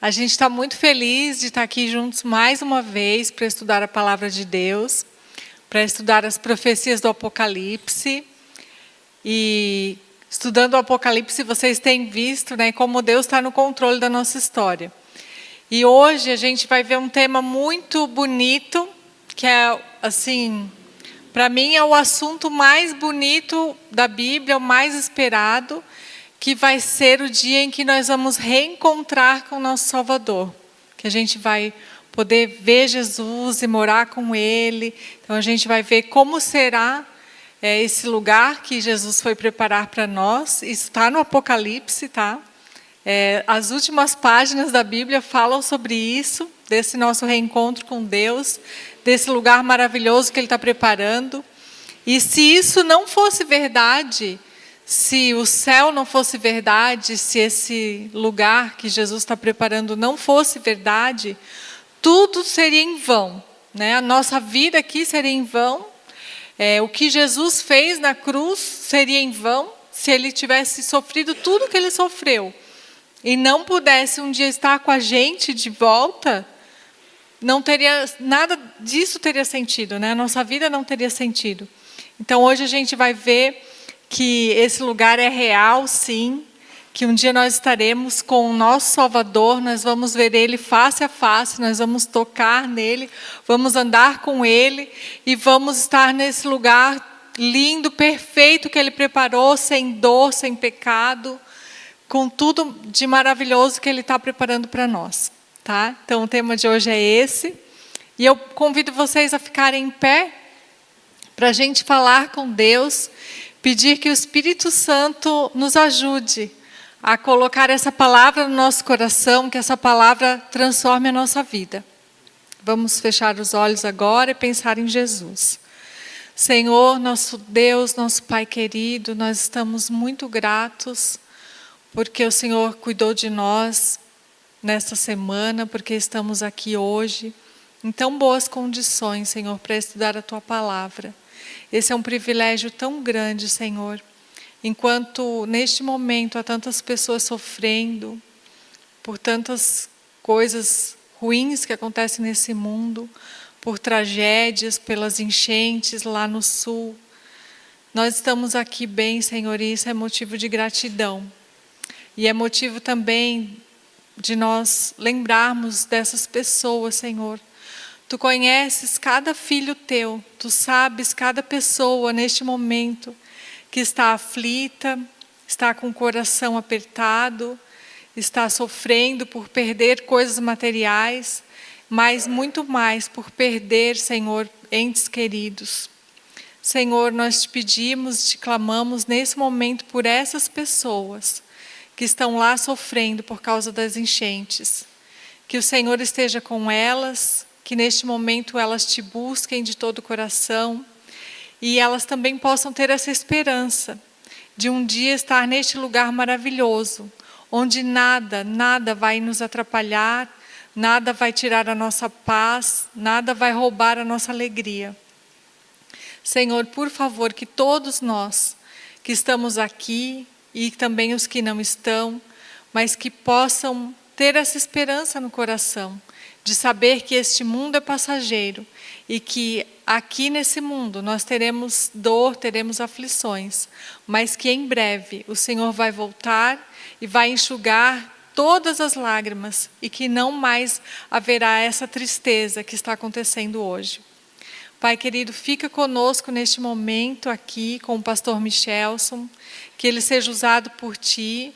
A gente está muito feliz de estar aqui juntos mais uma vez para estudar a Palavra de Deus, para estudar as profecias do Apocalipse. E estudando o Apocalipse, vocês têm visto, né, como Deus está no controle da nossa história. E hoje a gente vai ver um tema muito bonito, que é, assim, para mim é o assunto mais bonito da Bíblia, o mais esperado, que vai ser o dia em que nós vamos reencontrar com o nosso Salvador. Que a gente vai poder ver Jesus e morar com Ele. Então a gente vai ver como será esse lugar que Jesus foi preparar para nós. Isso está no Apocalipse, tá? As últimas páginas da Bíblia falam sobre isso, desse nosso reencontro com Deus, desse lugar maravilhoso que Ele está preparando. E se isso não fosse verdade, se o céu não fosse verdade, se esse lugar que Jesus está preparando não fosse verdade, tudo seria em vão, né? A nossa vida aqui seria em vão. O que Jesus fez na cruz seria em vão se Ele tivesse sofrido tudo que Ele sofreu e não pudesse um dia estar com a gente de volta. Não teria nada disso teria sentido, né? A nossa vida não teria sentido. Então hoje a gente vai ver que esse lugar é real, sim, que um dia nós estaremos com o nosso Salvador, nós vamos ver Ele face a face, nós vamos tocar nele, vamos andar com Ele e vamos estar nesse lugar lindo, perfeito que Ele preparou, sem dor, sem pecado, com tudo de maravilhoso que Ele está preparando para nós, tá? Então o tema de hoje é esse, e eu convido vocês a ficarem em pé para a gente falar com Deus, pedir que o Espírito Santo nos ajude a colocar essa palavra no nosso coração, que essa palavra transforme a nossa vida. Vamos fechar os olhos agora e pensar em Jesus. Senhor, nosso Deus, nosso Pai querido, nós estamos muito gratos porque o Senhor cuidou de nós nesta semana, porque estamos aqui hoje em tão boas condições, Senhor, para estudar a Tua palavra. Esse é um privilégio tão grande, Senhor. Enquanto neste momento há tantas pessoas sofrendo por tantas coisas ruins que acontecem nesse mundo, por tragédias, pelas enchentes lá no sul, nós estamos aqui bem, Senhor, e isso é motivo de gratidão. E é motivo também de nós lembrarmos dessas pessoas, Senhor. Tu conheces cada filho teu, tu sabes cada pessoa neste momento que está aflita, está com o coração apertado, está sofrendo por perder coisas materiais, mas muito mais por perder, Senhor, entes queridos. Senhor, nós te pedimos, te clamamos nesse momento por essas pessoas que estão lá sofrendo por causa das enchentes. Que o Senhor esteja com elas, que neste momento elas te busquem de todo o coração e elas também possam ter essa esperança de um dia estar neste lugar maravilhoso, onde nada vai nos atrapalhar, nada vai tirar a nossa paz, nada vai roubar a nossa alegria. Senhor, por favor, que todos nós que estamos aqui e também os que não estão, mas que possam ter essa esperança no coração, de saber que este mundo é passageiro e que aqui nesse mundo nós teremos dor, teremos aflições, mas que em breve o Senhor vai voltar e vai enxugar todas as lágrimas e que não mais haverá essa tristeza que está acontecendo hoje. Pai querido, fica conosco neste momento aqui com o pastor Michelson, que ele seja usado por Ti,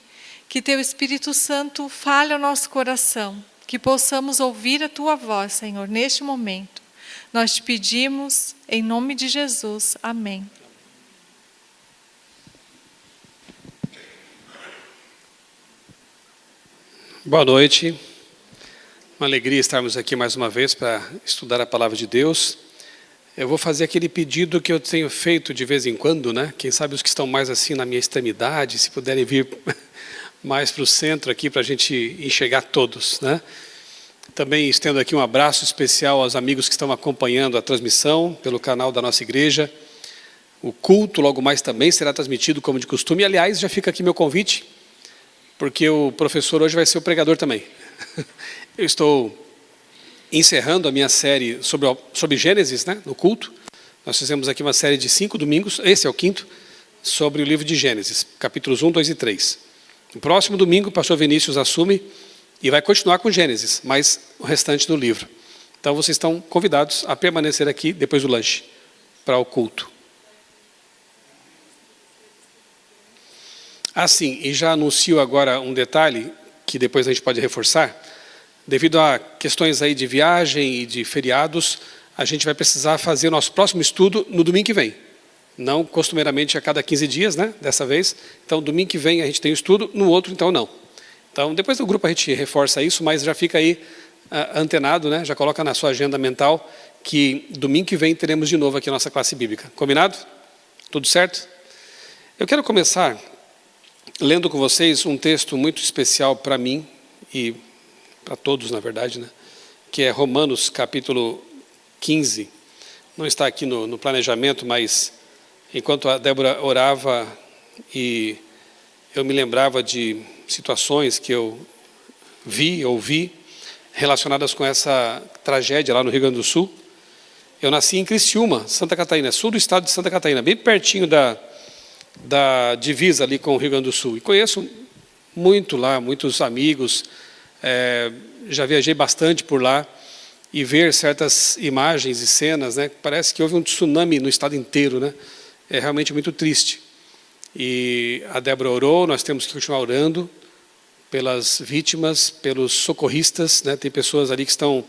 que Teu Espírito Santo fale ao nosso coração, que possamos ouvir a Tua voz, Senhor, neste momento. Nós te pedimos, em nome de Jesus. Amém. Boa noite. Uma alegria estarmos aqui mais uma vez para estudar a Palavra de Deus. Eu vou fazer aquele pedido que eu tenho feito de vez em quando, né? Quem sabe os que estão mais assim na minha extremidade, se puderem vir mais para o centro aqui para a gente enxergar todos, né? Também estendo aqui um abraço especial aos amigos que estão acompanhando a transmissão pelo canal da nossa igreja. O culto logo mais também será transmitido como de costume. Aliás, já fica aqui meu convite, porque o professor hoje vai ser o pregador também. Eu estou encerrando a minha série sobre Gênesis, né, no culto. Nós fizemos aqui uma série de 5 domingos, esse é o 5º, sobre o livro de Gênesis, capítulos 1, 2 e 3. No próximo domingo, o pastor Vinícius assume e vai continuar com Gênesis, mas o restante do livro. Então, vocês estão convidados a permanecer aqui depois do lanche, para o culto. Sim, e já anuncio agora um detalhe, que depois a gente pode reforçar. Devido a questões aí de viagem e de feriados, a gente vai precisar fazer o nosso próximo estudo no domingo que vem. Não costumeiramente a cada 15 dias, né, dessa vez. Então, domingo que vem a gente tem o estudo, no outro, então, não. Então, depois do grupo a gente reforça isso, mas já fica aí antenado, né, já coloca na sua agenda mental que domingo que vem teremos de novo aqui a nossa classe bíblica. Combinado? Tudo certo? Eu quero começar lendo com vocês um texto muito especial para mim e para todos, na verdade, né, que é Romanos capítulo 15. Não está aqui no planejamento, mas enquanto a Débora orava e eu me lembrava de situações que eu ouvi, relacionadas com essa tragédia lá no Rio Grande do Sul. Eu nasci em Criciúma, Santa Catarina, sul do estado de Santa Catarina, bem pertinho da divisa ali com o Rio Grande do Sul. E conheço muito lá, muitos amigos, já viajei bastante por lá, e ver certas imagens e cenas, né, parece que houve um tsunami no estado inteiro, né? É realmente muito triste. E a Débora orou, nós temos que continuar orando pelas vítimas, pelos socorristas, né? Tem pessoas ali que estão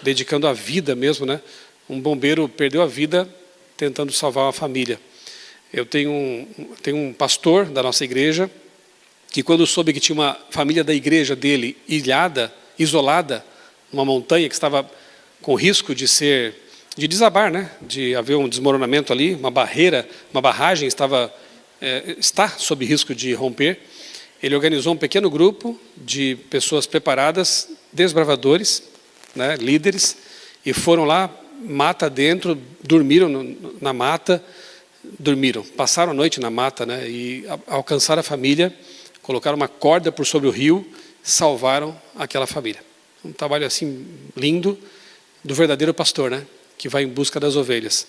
dedicando a vida mesmo, né? Um bombeiro perdeu a vida tentando salvar uma família. Eu tenho um pastor da nossa igreja que, quando soube que tinha uma família da igreja dele isolada, numa montanha que estava com risco de desabar, né? De haver um desmoronamento ali, uma barragem está sob risco de romper. Ele organizou um pequeno grupo de pessoas preparadas, desbravadores, né, líderes, e foram lá, mata dentro, dormiram na mata, passaram a noite na mata, né, e alcançaram a família, colocaram uma corda por sobre o rio, salvaram aquela família. Um trabalho assim lindo do verdadeiro pastor, né, que vai em busca das ovelhas.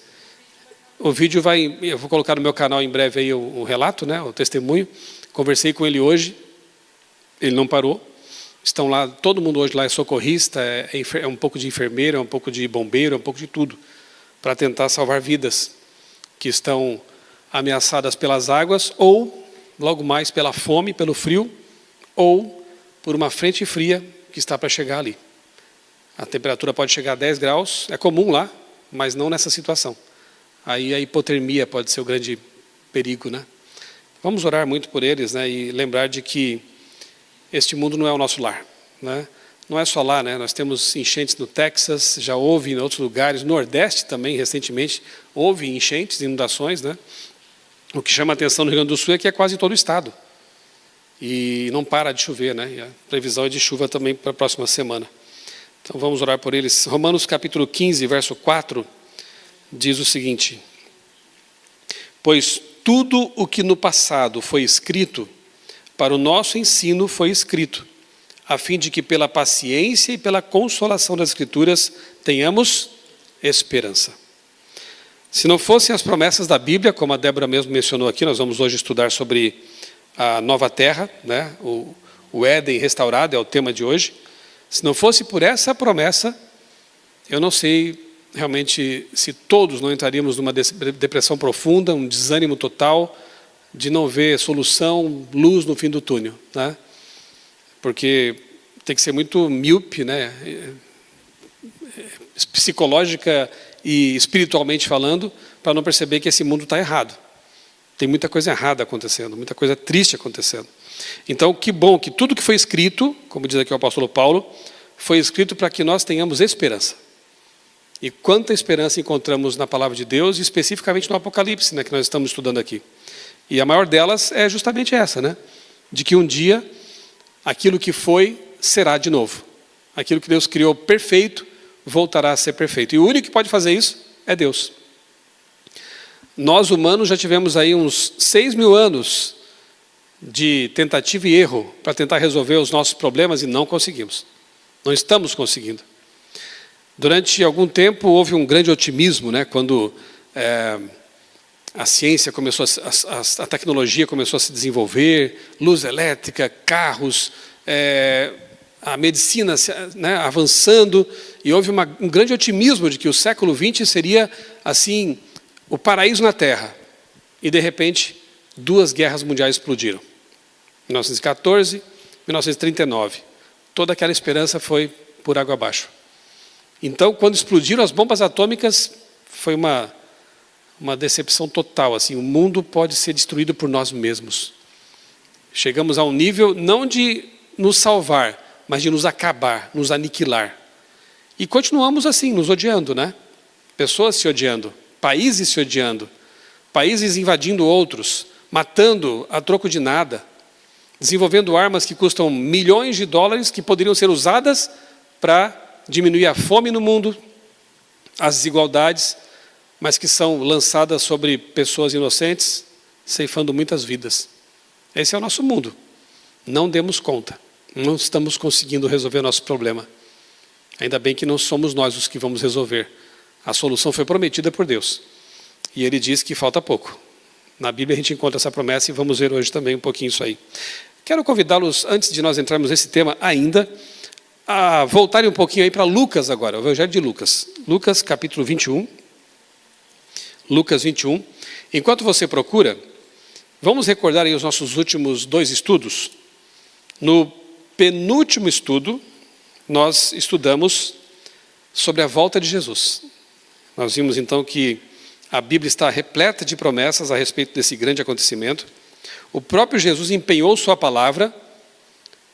O vídeo eu vou colocar no meu canal em breve aí o relato, né, o testemunho. Conversei com ele hoje, ele não parou. Estão lá, todo mundo hoje lá é socorrista, é um pouco de enfermeira, é um pouco de bombeiro, é um pouco de tudo, para tentar salvar vidas que estão ameaçadas pelas águas, ou logo mais pela fome, pelo frio, ou por uma frente fria que está para chegar ali. A temperatura pode chegar a 10 graus, é comum lá, mas não nessa situação. Aí a hipotermia pode ser o grande perigo, né? Vamos orar muito por eles, né, e lembrar de que este mundo não é o nosso lar, né? Não é só lá, né? Nós temos enchentes no Texas, já houve em outros lugares, no Nordeste também, recentemente, houve enchentes, inundações, né? O que chama a atenção no Rio Grande do Sul é que é quase todo o estado. E não para de chover, né? E a previsão é de chuva também para a próxima semana. Então vamos orar por eles. Romanos capítulo 15, verso 4, diz o seguinte: pois tudo o que no passado foi escrito, para o nosso ensino foi escrito, a fim de que pela paciência e pela consolação das Escrituras tenhamos esperança. Se não fossem as promessas da Bíblia, como a Débora mesmo mencionou aqui, nós vamos hoje estudar sobre a nova terra, né? O Éden restaurado é o tema de hoje. Se não fosse por essa promessa, eu não sei realmente se todos não entraríamos numa depressão profunda, um desânimo total, de não ver solução, luz no fim do túnel, né? Porque tem que ser muito míope, né? Psicológica e espiritualmente falando, para não perceber que esse mundo está errado. Tem muita coisa errada acontecendo, muita coisa triste acontecendo. Então, que bom que tudo que foi escrito, como diz aqui o apóstolo Paulo, foi escrito para que nós tenhamos esperança. E quanta esperança encontramos na palavra de Deus, e especificamente no Apocalipse, né, que nós estamos estudando aqui. E a maior delas é justamente essa, né? De que um dia, aquilo que foi, será de novo. Aquilo que Deus criou perfeito, voltará a ser perfeito. E o único que pode fazer isso é Deus. Nós, humanos, já tivemos aí uns 6.000 anos de tentativa e erro para tentar resolver os nossos problemas e não conseguimos. Não estamos conseguindo. Durante algum tempo houve um grande otimismo, né, quando a ciência começou, a tecnologia começou a se desenvolver, luz elétrica, carros, a medicina, né, avançando, e houve um grande otimismo de que o século XX seria, assim, o paraíso na Terra. E, de repente, 2 guerras mundiais explodiram. 1914, 1939. Toda aquela esperança foi por água abaixo. Então, quando explodiram as bombas atômicas, foi uma decepção total. Assim, o mundo pode ser destruído por nós mesmos. Chegamos a um nível não de nos salvar, mas de nos acabar, nos aniquilar. E continuamos assim, nos odiando, né? Pessoas se odiando, países se odiando, países invadindo outros, matando a troco de nada, desenvolvendo armas que custam milhões de dólares que poderiam ser usadas para diminuir a fome no mundo, as desigualdades, mas que são lançadas sobre pessoas inocentes, ceifando muitas vidas. Esse é o nosso mundo. Não demos conta. Não estamos conseguindo resolver o nosso problema. Ainda bem que não somos nós os que vamos resolver. A solução foi prometida por Deus. E Ele diz que falta pouco. Na Bíblia a gente encontra essa promessa e vamos ver hoje também um pouquinho isso aí. Quero convidá-los, antes de nós entrarmos nesse tema ainda, a voltarem um pouquinho aí para Lucas agora, o Evangelho de Lucas. Lucas capítulo 21. Lucas 21. Enquanto você procura, vamos recordar aí os nossos últimos 2 estudos. No penúltimo estudo, nós estudamos sobre a volta de Jesus. Nós vimos então que a Bíblia está repleta de promessas a respeito desse grande acontecimento. O próprio Jesus empenhou sua palavra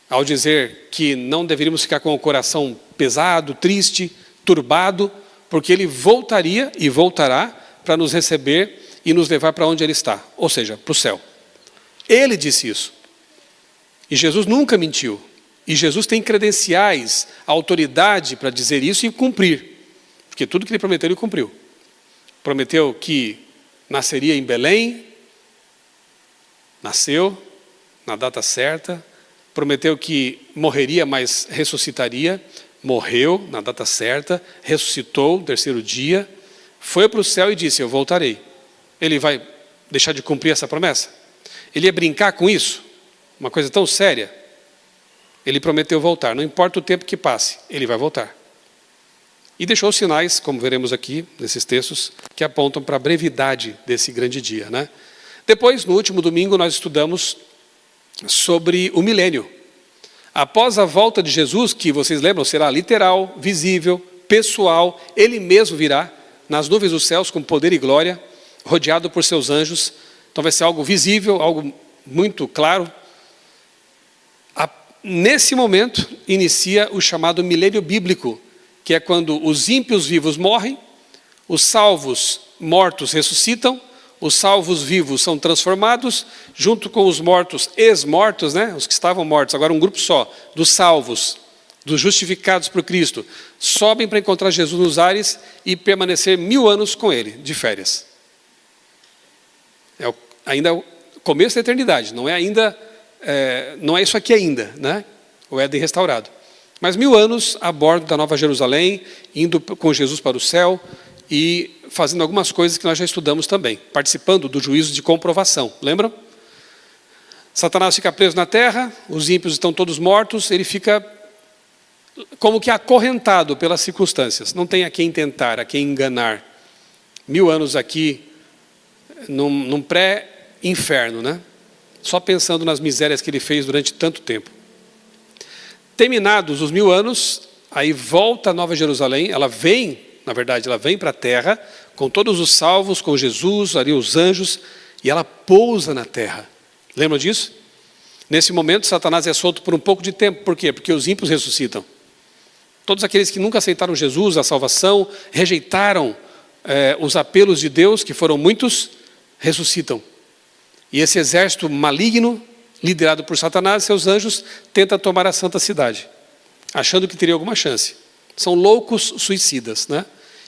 ao dizer que não deveríamos ficar com o coração pesado, triste, turbado, porque Ele voltaria e voltará para nos receber e nos levar para onde Ele está, ou seja, para o céu. Ele disse isso. E Jesus nunca mentiu. E Jesus tem credenciais, autoridade para dizer isso e cumprir. Porque tudo que Ele prometeu, Ele cumpriu. Prometeu que nasceria em Belém, nasceu na data certa. Prometeu que morreria, mas ressuscitaria, morreu na data certa, ressuscitou no 3º dia, foi para o céu e disse, eu voltarei. Ele vai deixar de cumprir essa promessa? Ele ia brincar com isso? Uma coisa tão séria? Ele prometeu voltar, não importa o tempo que passe, Ele vai voltar. E deixou sinais, como veremos aqui, nesses textos, que apontam para a brevidade desse grande dia, né? Depois, no último domingo, nós estudamos sobre o milênio. Após a volta de Jesus, que vocês lembram, será literal, visível, pessoal, Ele mesmo virá nas nuvens dos céus com poder e glória, rodeado por seus anjos. Então vai ser algo visível, algo muito claro. Nesse momento, inicia o chamado milênio bíblico, que é quando os ímpios vivos morrem, os salvos mortos ressuscitam, os salvos vivos são transformados, junto com os mortos, ex-mortos, né? Os que estavam mortos, agora um grupo só, dos salvos, dos justificados por Cristo, sobem para encontrar Jesus nos ares e permanecer 1000 anos com Ele, de férias. Ainda o começo da eternidade, não é isso aqui ainda, né? O Éden restaurado. Mas 1000 anos a bordo da Nova Jerusalém, indo com Jesus para o céu e fazendo algumas coisas que nós já estudamos também, participando do juízo de comprovação, lembram? Satanás fica preso na terra, os ímpios estão todos mortos, ele fica como que acorrentado pelas circunstâncias, não tem a quem tentar, a quem enganar. 1000 anos aqui, num pré-inferno, né? Só pensando nas misérias que ele fez durante tanto tempo. Terminados os 1000 anos, aí volta a Nova Jerusalém, ela vem para a terra, com todos os salvos, com Jesus, ali os anjos, e ela pousa na terra. Lembram disso? Nesse momento, Satanás é solto por um pouco de tempo. Por quê? Porque os ímpios ressuscitam. Todos aqueles que nunca aceitaram Jesus, a salvação, rejeitaram os apelos de Deus, que foram muitos, ressuscitam. E esse exército maligno, liderado por Satanás e seus anjos, tenta tomar a santa cidade, achando que teria alguma chance. São loucos suicidas, né?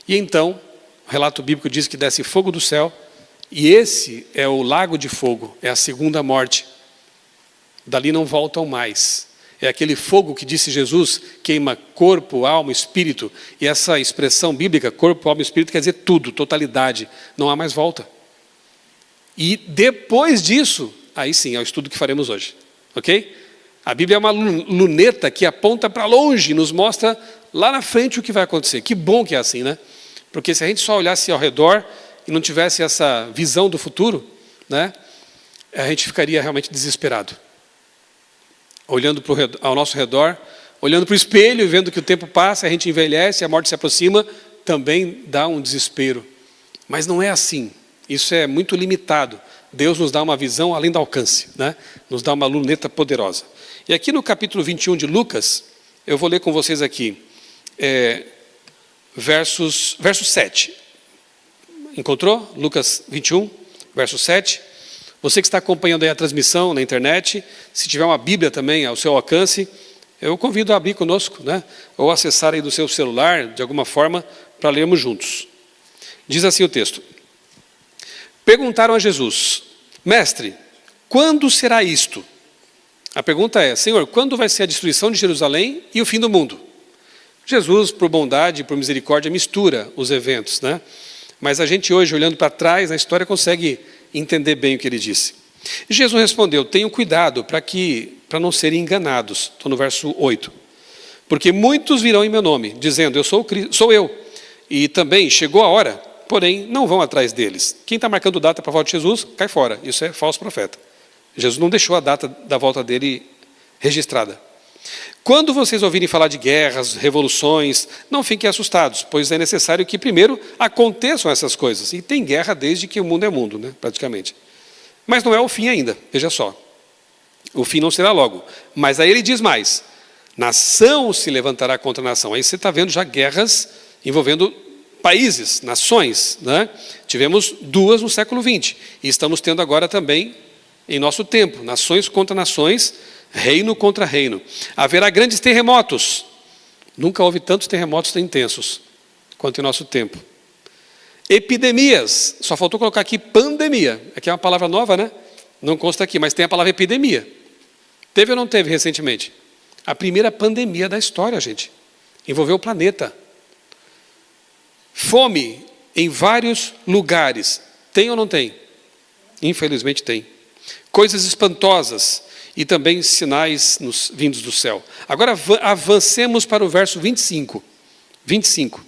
E então, o relato bíblico diz que desce fogo do céu, e esse é o lago de fogo, é a segunda morte. Dali não voltam mais. É aquele fogo que disse Jesus, queima corpo, alma, espírito. E essa expressão bíblica, corpo, alma e espírito, quer dizer tudo, totalidade. Não há mais volta. E depois disso, aí sim, é o estudo que faremos hoje. Ok? A Bíblia é uma luneta que aponta para longe, nos mostra lá na frente o que vai acontecer. Que bom que é assim, né? Porque se a gente só olhasse ao redor e não tivesse essa visão do futuro, né, a gente ficaria realmente desesperado. Olhando ao nosso redor, olhando para o espelho e vendo que o tempo passa, a gente envelhece, a morte se aproxima, também dá um desespero. Mas não é assim. Isso é muito limitado. Deus nos dá uma visão além do alcance, né? Nos dá uma luneta poderosa. E aqui no capítulo 21 de Lucas, eu vou ler com vocês aqui, verso 7. Encontrou? Lucas 21, verso 7. Você que está acompanhando aí a transmissão na internet, se tiver uma Bíblia também ao seu alcance, eu convido a abrir conosco, né? Ou acessar aí do seu celular, de alguma forma, para lermos juntos. Diz assim o texto. Perguntaram a Jesus, mestre, quando será isto? A pergunta é, Senhor, quando vai ser a destruição de Jerusalém e o fim do mundo? Jesus, por bondade e por misericórdia, mistura os eventos, né? Mas a gente hoje, olhando para trás na história, consegue entender bem o que ele disse. E Jesus respondeu, tenham cuidado para não serem enganados. Estou no verso 8. Porque muitos virão em meu nome, dizendo, sou eu. E também chegou a hora, porém não vão atrás deles. Quem está marcando data para a volta de Jesus, cai fora. Isso é falso profeta. Jesus não deixou a data da volta dele registrada. Quando vocês ouvirem falar de guerras, revoluções, não fiquem assustados, pois é necessário que primeiro aconteçam essas coisas. E tem guerra desde que o mundo é mundo, né, praticamente. Mas não é o fim ainda, veja só. O fim não será logo. Mas aí ele diz mais, nação se levantará contra nação. Aí você está vendo já guerras envolvendo países, nações, né? Tivemos 2 no século XX. E estamos tendo agora também, em nosso tempo, nações contra nações, reino contra reino. Haverá grandes terremotos. Nunca houve tantos terremotos tão intensos quanto em nosso tempo. Epidemias. Só faltou colocar aqui pandemia. Aqui é uma palavra nova, né? Não consta aqui, mas tem a palavra epidemia. Teve ou não teve recentemente? A primeira pandemia da história, gente. Envolveu o planeta. Fome em vários lugares. Tem ou não tem? Infelizmente tem. Coisas espantosas. E também sinais vindos do céu. Agora avancemos para o verso 25. 25.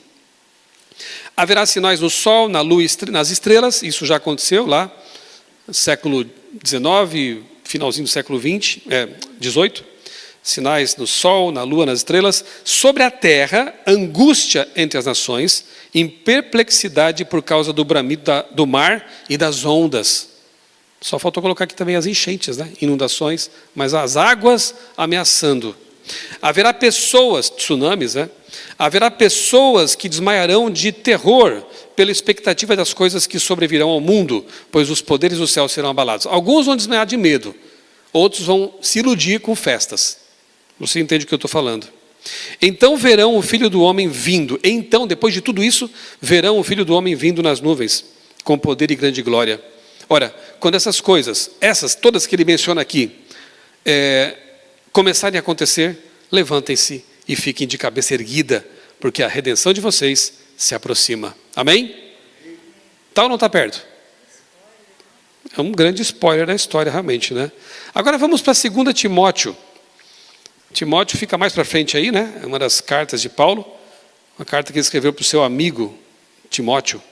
Haverá sinais no sol, na lua e nas estrelas. Isso já aconteceu lá, no século XIX, finalzinho do século XVIII. Sinais no sol, na lua, nas estrelas. Sobre a terra, angústia entre as nações, em perplexidade por causa do bramido do mar e das ondas. Só faltou colocar aqui também as enchentes, né? Inundações, mas as águas ameaçando. Haverá pessoas, tsunamis, né? Haverá pessoas que desmaiarão de terror pela expectativa das coisas que sobrevirão ao mundo, pois os poderes do céu serão abalados. Alguns vão desmaiar de medo, outros vão se iludir com festas. Você entende o que eu estou falando? Então verão o Filho do Homem vindo. Então, depois de tudo isso, verão o Filho do Homem vindo nas nuvens, com poder e grande glória. Ora, quando essas coisas, todas que ele menciona aqui, começarem a acontecer, levantem-se e fiquem de cabeça erguida, porque a redenção de vocês se aproxima. Amém? Tá ou não está perto? É um grande spoiler da história, realmente, né? Agora vamos para 2 Timóteo. Timóteo fica mais para frente aí, né? É uma das cartas de Paulo, uma carta que ele escreveu para o seu amigo Timóteo.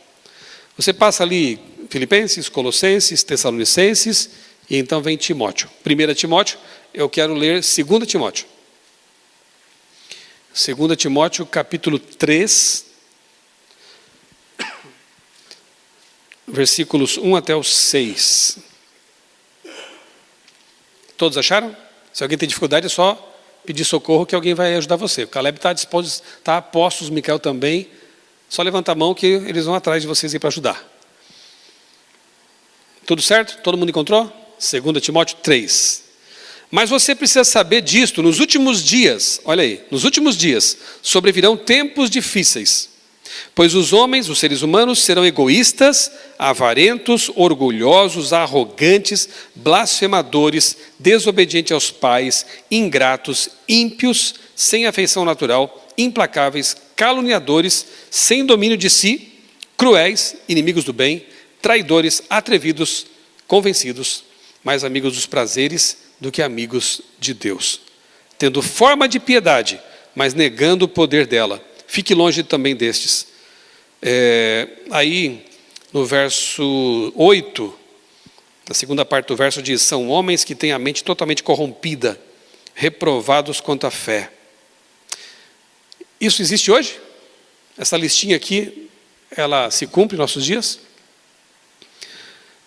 Você passa ali Filipenses, Colossenses, Tessalonicenses, e então vem Timóteo. 1 Timóteo, eu quero ler 2 Timóteo. 2 Timóteo, capítulo 3, versículos 1 até o 6. Todos acharam? Se alguém tem dificuldade, é só pedir socorro que alguém vai ajudar você. O Caleb está disposto, está a postos, Micael também. Só levanta a mão que eles vão atrás de vocês aí para ajudar. Tudo certo? Todo mundo encontrou? 2 Timóteo 3. Mas você precisa saber disto, nos últimos dias, olha aí, nos últimos dias, sobrevirão tempos difíceis. Pois os homens, os seres humanos, serão egoístas, avarentos, orgulhosos, arrogantes, blasfemadores, desobedientes aos pais, ingratos, ímpios, sem afeição natural, implacáveis, caluniadores, sem domínio de si, cruéis, inimigos do bem, traidores, atrevidos, convencidos, mais amigos dos prazeres do que amigos de Deus, tendo forma de piedade, mas negando o poder dela. Fique longe também destes. Aí, no verso 8, na segunda parte do verso diz, são homens que têm a mente totalmente corrompida, reprovados quanto à fé. Isso existe hoje? Essa listinha aqui, ela se cumpre em nossos dias?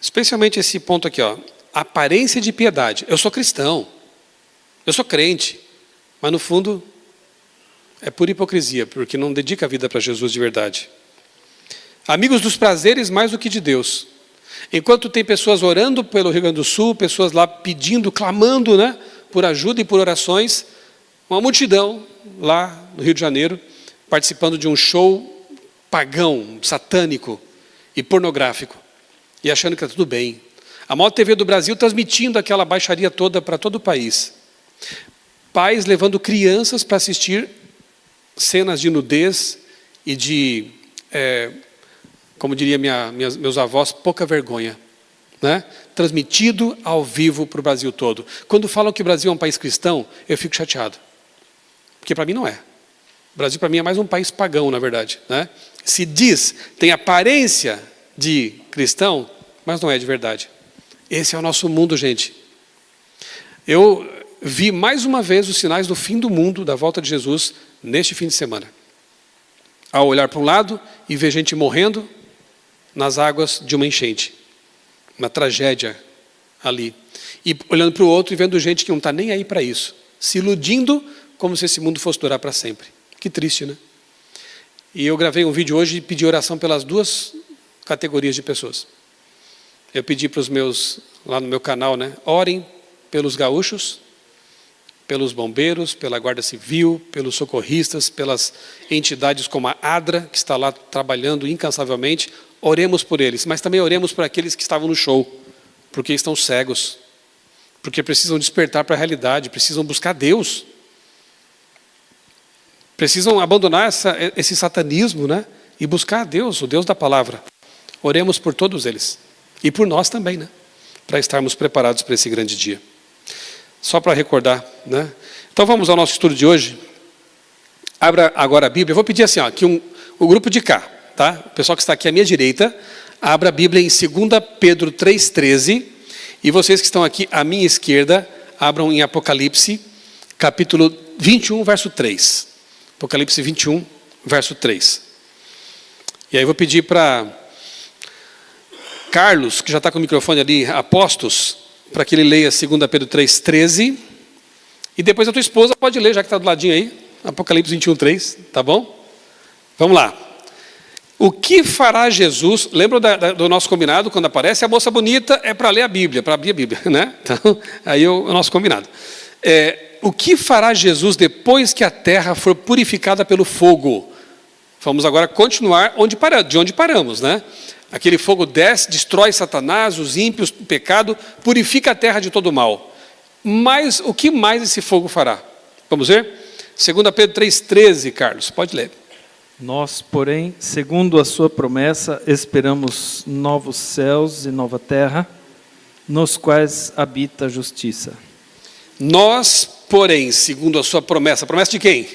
Especialmente esse ponto aqui, ó, aparência de piedade. Eu sou cristão, eu sou crente, mas no fundo é pura hipocrisia, porque não dedica a vida para Jesus de verdade. Amigos dos prazeres mais do que de Deus. Enquanto tem pessoas orando pelo Rio Grande do Sul, pessoas lá pedindo, clamando, né, por ajuda e por orações, uma multidão lá no Rio de Janeiro, participando de um show pagão, satânico e pornográfico, e achando que está tudo bem. A maior TV do Brasil transmitindo aquela baixaria toda para todo o país. Pais levando crianças para assistir cenas de nudez e de, como diria meus avós, pouca vergonha, né? Transmitido ao vivo para o Brasil todo. Quando falam que o Brasil é um país cristão, eu fico chateado. Porque para mim não é. O Brasil para mim é mais um país pagão, na verdade, né? Se diz, tem aparência de cristão, mas não é de verdade. Esse é o nosso mundo, gente. Eu vi mais uma vez os sinais do fim do mundo, da volta de Jesus, neste fim de semana. Ao olhar para um lado e ver gente morrendo nas águas de uma enchente. Uma tragédia ali. E olhando para o outro e vendo gente que não está nem aí para isso. Se iludindo como se esse mundo fosse durar para sempre. Que triste, né? E eu gravei um vídeo hoje e pedi oração pelas duas categorias de pessoas. Eu pedi para os meus, lá no meu canal, né? Orem pelos gaúchos, pelos bombeiros, pela Guarda Civil, pelos socorristas, pelas entidades como a ADRA, que está lá trabalhando incansavelmente. Oremos por eles, mas também oremos por aqueles que estavam no show, porque estão cegos, porque precisam despertar para a realidade, precisam buscar Deus. Precisam abandonar esse satanismo, né? E buscar a Deus, o Deus da palavra. Oremos por todos eles. E por nós também, né? Para estarmos preparados para esse grande dia. Só para recordar, né? Então vamos ao nosso estudo de hoje. Abra agora a Bíblia. Eu vou pedir assim, ó, que o grupo de cá, tá? O pessoal que está aqui à minha direita, abra a Bíblia em 2 Pedro 3,13. E vocês que estão aqui à minha esquerda, abram em Apocalipse, capítulo 21, verso 3. Apocalipse 21, verso 3. E aí eu vou pedir para Carlos, que já está com o microfone ali, apostos, para que ele leia 2 Pedro 3,13. E depois a tua esposa pode ler, já que está do ladinho aí, Apocalipse 21, 3, tá bom? Vamos lá. O que fará Jesus? Lembra do nosso combinado, quando aparece a moça bonita, é para ler a Bíblia, para abrir a Bíblia, né? Então, aí é o nosso combinado. O que fará Jesus depois que a terra for purificada pelo fogo? Vamos agora continuar de onde paramos, né? Aquele fogo desce, destrói Satanás, os ímpios, o pecado, purifica a terra de todo mal. Mas o que mais esse fogo fará? Vamos ver? 2 Pedro 3,13, Carlos, pode ler. Nós, porém, segundo a sua promessa, esperamos novos céus e nova terra, nos quais habita a justiça. Nós, porém, segundo a sua promessa de quem?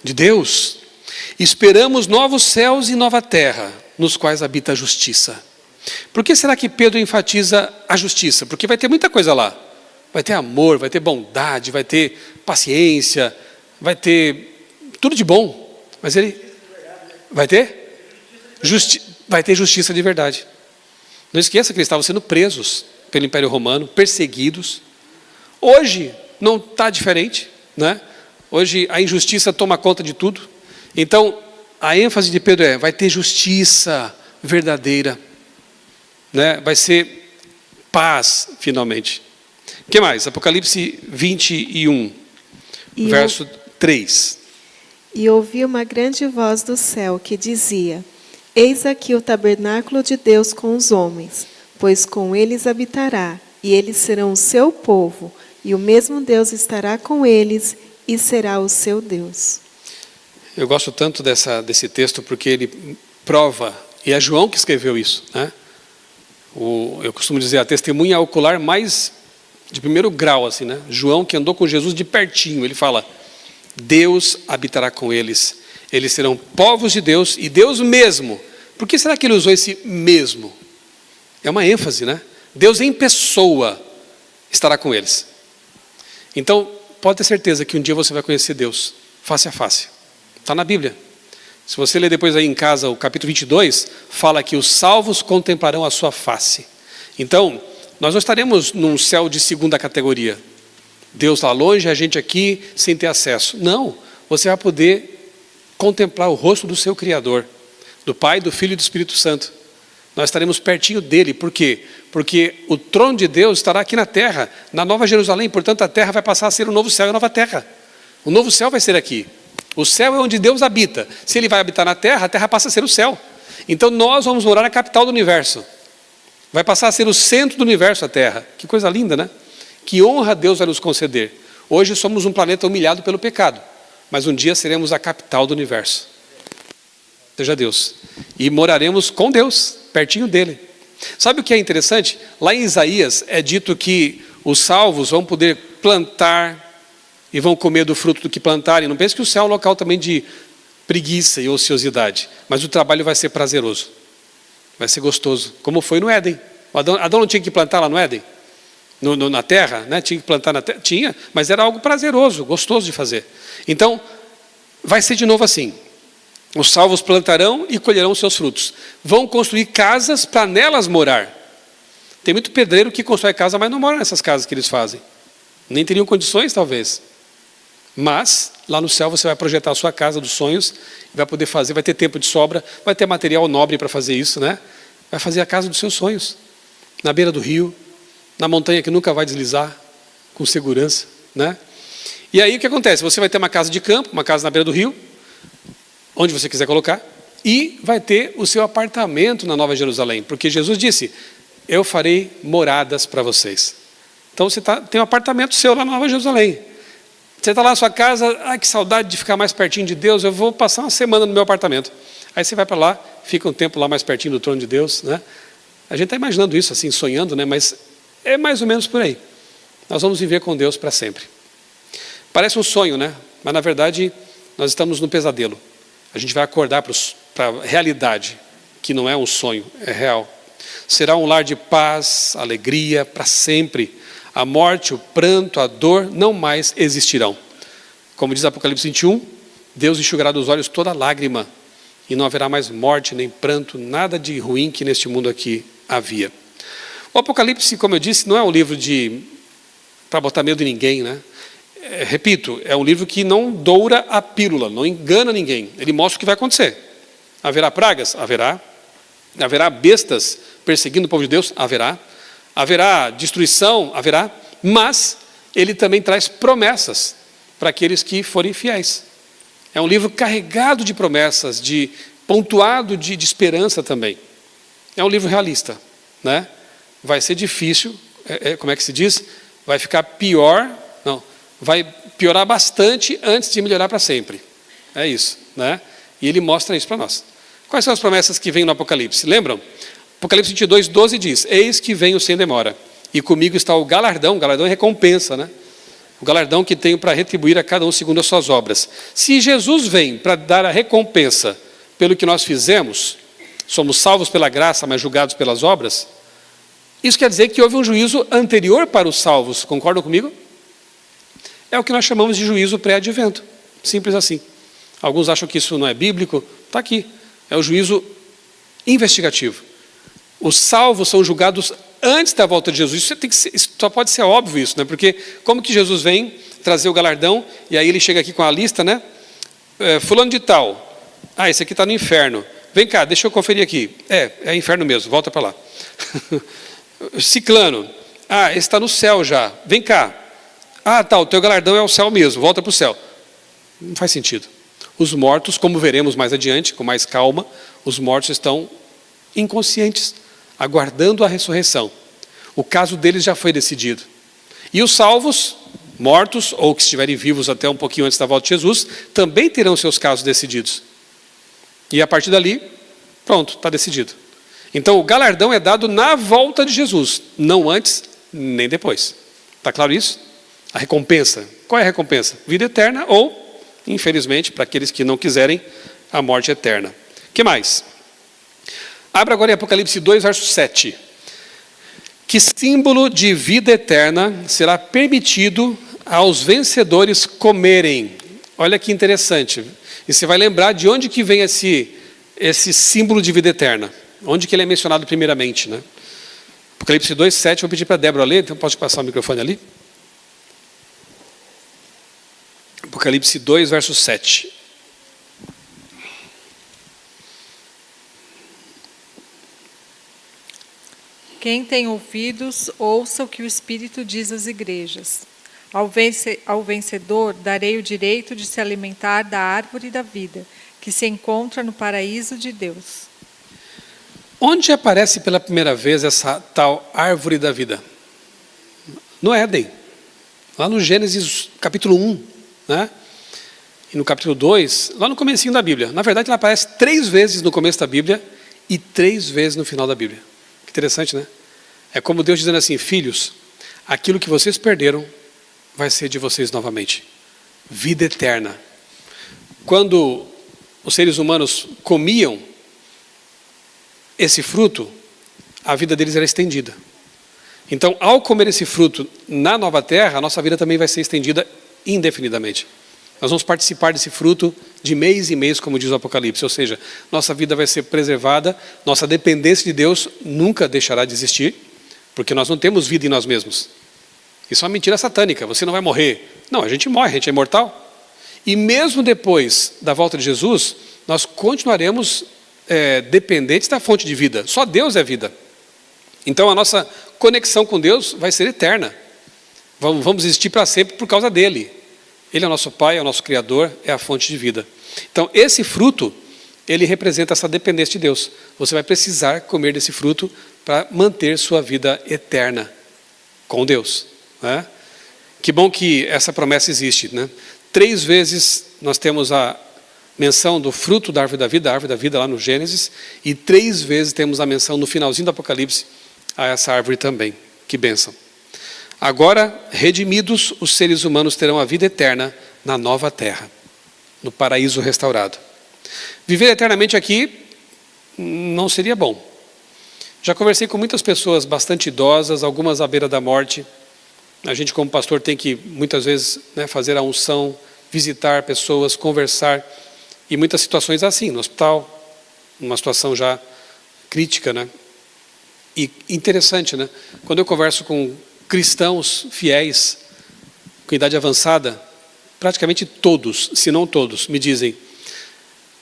De Deus. Esperamos novos céus e nova terra, nos quais habita a justiça. Por que será que Pedro enfatiza a justiça? Porque vai ter muita coisa lá. Vai ter amor, vai ter bondade, vai ter paciência, vai ter tudo de bom. Mas ele vai ter? Vai ter justiça de verdade. Não esqueça que eles estavam sendo presos pelo Império Romano, perseguidos. Hoje não está diferente, né? Hoje a injustiça toma conta de tudo. Então, a ênfase de Pedro vai ter justiça verdadeira, né? Vai ser paz, finalmente. O que mais? Apocalipse 21, verso 3. E ouvi uma grande voz do céu que dizia: Eis aqui o tabernáculo de Deus com os homens, pois com eles habitará, e eles serão o seu povo, e o mesmo Deus estará com eles, e será o seu Deus. Eu gosto tanto desse texto porque ele prova, e é João que escreveu isso, né? Eu costumo dizer, a testemunha ocular mais de primeiro grau, assim, né? João, que andou com Jesus de pertinho, ele fala: Deus habitará com eles, eles serão povos de Deus e Deus mesmo. Por que será que ele usou esse mesmo? É uma ênfase, né? Deus em pessoa estará com eles. Então, pode ter certeza que um dia você vai conhecer Deus, face a face. Está na Bíblia. Se você ler depois aí em casa o capítulo 22, fala que os salvos contemplarão a sua face. Então, nós não estaremos num céu de segunda categoria. Deus lá longe, a gente aqui sem ter acesso. Não, você vai poder contemplar o rosto do seu Criador, do Pai, do Filho e do Espírito Santo. Nós estaremos pertinho dele. Por quê? Porque o trono de Deus estará aqui na terra, na Nova Jerusalém. Portanto, a terra vai passar a ser o novo céu e a nova terra. O novo céu vai ser aqui. O céu é onde Deus habita. Se ele vai habitar na terra, a terra passa a ser o céu. Então nós vamos morar na capital do universo. Vai passar a ser o centro do universo, a terra. Que coisa linda, né? Que honra Deus vai nos conceder. Hoje somos um planeta humilhado pelo pecado, mas um dia seremos a capital do universo. Seja Deus. E moraremos com Deus, pertinho dele. Sabe o que é interessante? Lá em Isaías é dito que os salvos vão poder plantar e vão comer do fruto do que plantarem. Não pense que o céu é um local também de preguiça e ociosidade, mas o trabalho vai ser prazeroso, vai ser gostoso, como foi no Éden. Adão não tinha que plantar lá no Éden? Na terra, né? Tinha que plantar na terra? Tinha, mas era algo prazeroso, gostoso de fazer. Então, vai ser de novo assim. Os salvos plantarão e colherão os seus frutos. Vão construir casas para nelas morar. Tem muito pedreiro que constrói casa, mas não mora nessas casas que eles fazem. Nem teriam condições, talvez. Mas, lá no céu você vai projetar a sua casa dos sonhos, vai poder fazer, vai ter tempo de sobra, vai ter material nobre para fazer isso, né? Vai fazer a casa dos seus sonhos, na beira do rio, na montanha que nunca vai deslizar, com segurança, né? E aí o que acontece? Você vai ter uma casa de campo, uma casa na beira do rio, onde você quiser colocar, e vai ter o seu apartamento na Nova Jerusalém, porque Jesus disse: eu farei moradas para vocês. Então você tem um apartamento seu lá na Nova Jerusalém. Você está lá na sua casa, que saudade de ficar mais pertinho de Deus, eu vou passar uma semana no meu apartamento. Aí você vai para lá, fica um tempo lá mais pertinho do trono de Deus, né? A gente está imaginando isso assim, sonhando, né? Mas é mais ou menos por aí. Nós vamos viver com Deus para sempre. Parece um sonho, né? Mas na verdade nós estamos no pesadelo. A gente vai acordar para a realidade, que não é um sonho, é real. Será um lar de paz, alegria para sempre. A morte, o pranto, a dor não mais existirão. Como diz Apocalipse 21, Deus enxugará dos olhos toda lágrima, e não haverá mais morte, nem pranto, nada de ruim que neste mundo aqui havia. O Apocalipse, como eu disse, não é um livro para botar medo em ninguém, né? Repito, é um livro que não doura a pílula, não engana ninguém. Ele mostra o que vai acontecer. Haverá pragas? Haverá. Haverá bestas perseguindo o povo de Deus? Haverá. Haverá destruição? Haverá. Mas ele também traz promessas para aqueles que forem fiéis. É um livro carregado de promessas, pontuado de esperança também. É um livro realista, né? Vai ser difícil, como é que se diz? Vai ficar pior, não, vai piorar bastante antes de melhorar para sempre. É isso, né? E ele mostra isso para nós. Quais são as promessas que vêm no Apocalipse? Lembram? Apocalipse 22, 12 diz: eis que venho sem demora, e comigo está o galardão é recompensa, né? O galardão que tenho para retribuir a cada um segundo as suas obras. Se Jesus vem para dar a recompensa pelo que nós fizemos, somos salvos pela graça, mas julgados pelas obras, isso quer dizer que houve um juízo anterior para os salvos, concordam comigo? É o que nós chamamos de juízo pré-advento, simples assim. Alguns acham que isso não é bíblico, está aqui, é o juízo investigativo. Os salvos são julgados antes da volta de Jesus. Isso só pode ser óbvio isso, né? Porque como que Jesus vem trazer o galardão, e aí ele chega aqui com a lista, né? Fulano de tal, esse aqui está no inferno. Vem cá, deixa eu conferir aqui. É inferno mesmo, volta para lá. Ciclano, esse está no céu já. Vem cá. O teu galardão é o céu mesmo, volta para o céu. Não faz sentido. Os mortos, como veremos mais adiante, com mais calma, os mortos estão inconscientes, aguardando a ressurreição. O caso deles já foi decidido. E os salvos, mortos, ou que estiverem vivos até um pouquinho antes da volta de Jesus, também terão seus casos decididos. E a partir dali, pronto, está decidido. Então o galardão é dado na volta de Jesus, não antes nem depois. Está claro isso? A recompensa. Qual é a recompensa? Vida eterna ou, infelizmente, para aqueles que não quiserem, a morte eterna. O que mais? Abra agora em Apocalipse 2, verso 7. Que símbolo de vida eterna será permitido aos vencedores comerem? Olha que interessante. E você vai lembrar de onde que vem esse símbolo de vida eterna. Onde que ele é mencionado primeiramente, né? Apocalipse 2, 7, vou pedir para a Débora ler, então pode passar o microfone ali. Apocalipse 2, verso 7. Quem tem ouvidos, ouça o que o Espírito diz às igrejas. Ao vencedor darei o direito de se alimentar da árvore da vida, que se encontra no paraíso de Deus. Onde aparece pela primeira vez essa tal árvore da vida? No Éden. Lá no Gênesis capítulo 1, né? E no capítulo 2, lá no comecinho da Bíblia. Na verdade, ela aparece 3 vezes no começo da Bíblia e 3 vezes no final da Bíblia. Que interessante, né? É como Deus dizendo assim: filhos, aquilo que vocês perderam vai ser de vocês novamente. Vida eterna. Quando os seres humanos comiam esse fruto, a vida deles era estendida. Então, ao comer esse fruto na nova terra, a nossa vida também vai ser estendida indefinidamente. Nós vamos participar desse fruto de mês em mês, como diz o Apocalipse. Ou seja, nossa vida vai ser preservada, nossa dependência de Deus nunca deixará de existir, porque nós não temos vida em nós mesmos. Isso é uma mentira satânica, você não vai morrer. Não, a gente morre, a gente é imortal. E mesmo depois da volta de Jesus, nós continuaremos dependentes da fonte de vida. Só Deus é vida. Então a nossa conexão com Deus vai ser eterna. Vamos existir para sempre por causa dele. Ele é o nosso Pai, é o nosso Criador, é a fonte de vida. Então esse fruto, ele representa essa dependência de Deus. Você vai precisar comer desse fruto para manter sua vida eterna com Deus, né? Que bom que essa promessa existe, né? 3 vezes nós temos a menção do fruto da árvore da vida lá no Gênesis, e 3 vezes temos a menção no finalzinho do Apocalipse a essa árvore também. Que bênção. Agora, redimidos, os seres humanos terão a vida eterna na nova terra, no paraíso restaurado. Viver eternamente aqui não seria bom. Já conversei com muitas pessoas bastante idosas, algumas à beira da morte. A gente, como pastor, tem que, muitas vezes, né, fazer a unção, visitar pessoas, conversar. E muitas situações assim, no hospital, numa situação já crítica, né? E interessante, né? Quando eu converso com cristãos fiéis, com idade avançada, praticamente todos, se não todos, me dizem: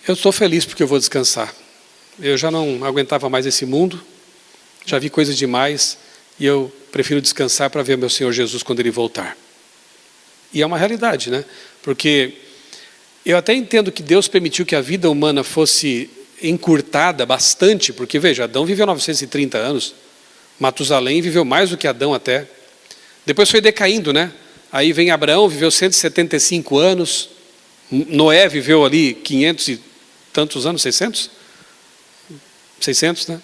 eu estou feliz porque eu vou descansar. Eu já não aguentava mais esse mundo, já vi coisas demais, e eu prefiro descansar para ver meu Senhor Jesus quando Ele voltar. E é uma realidade, né? Porque eu até entendo que Deus permitiu que a vida humana fosse encurtada bastante, porque, veja, Adão viveu 930 anos, Matusalém viveu mais do que Adão até. Depois foi decaindo, né? Aí vem Abraão, viveu 175 anos, Noé viveu ali 500 e tantos anos, 600? 600, né?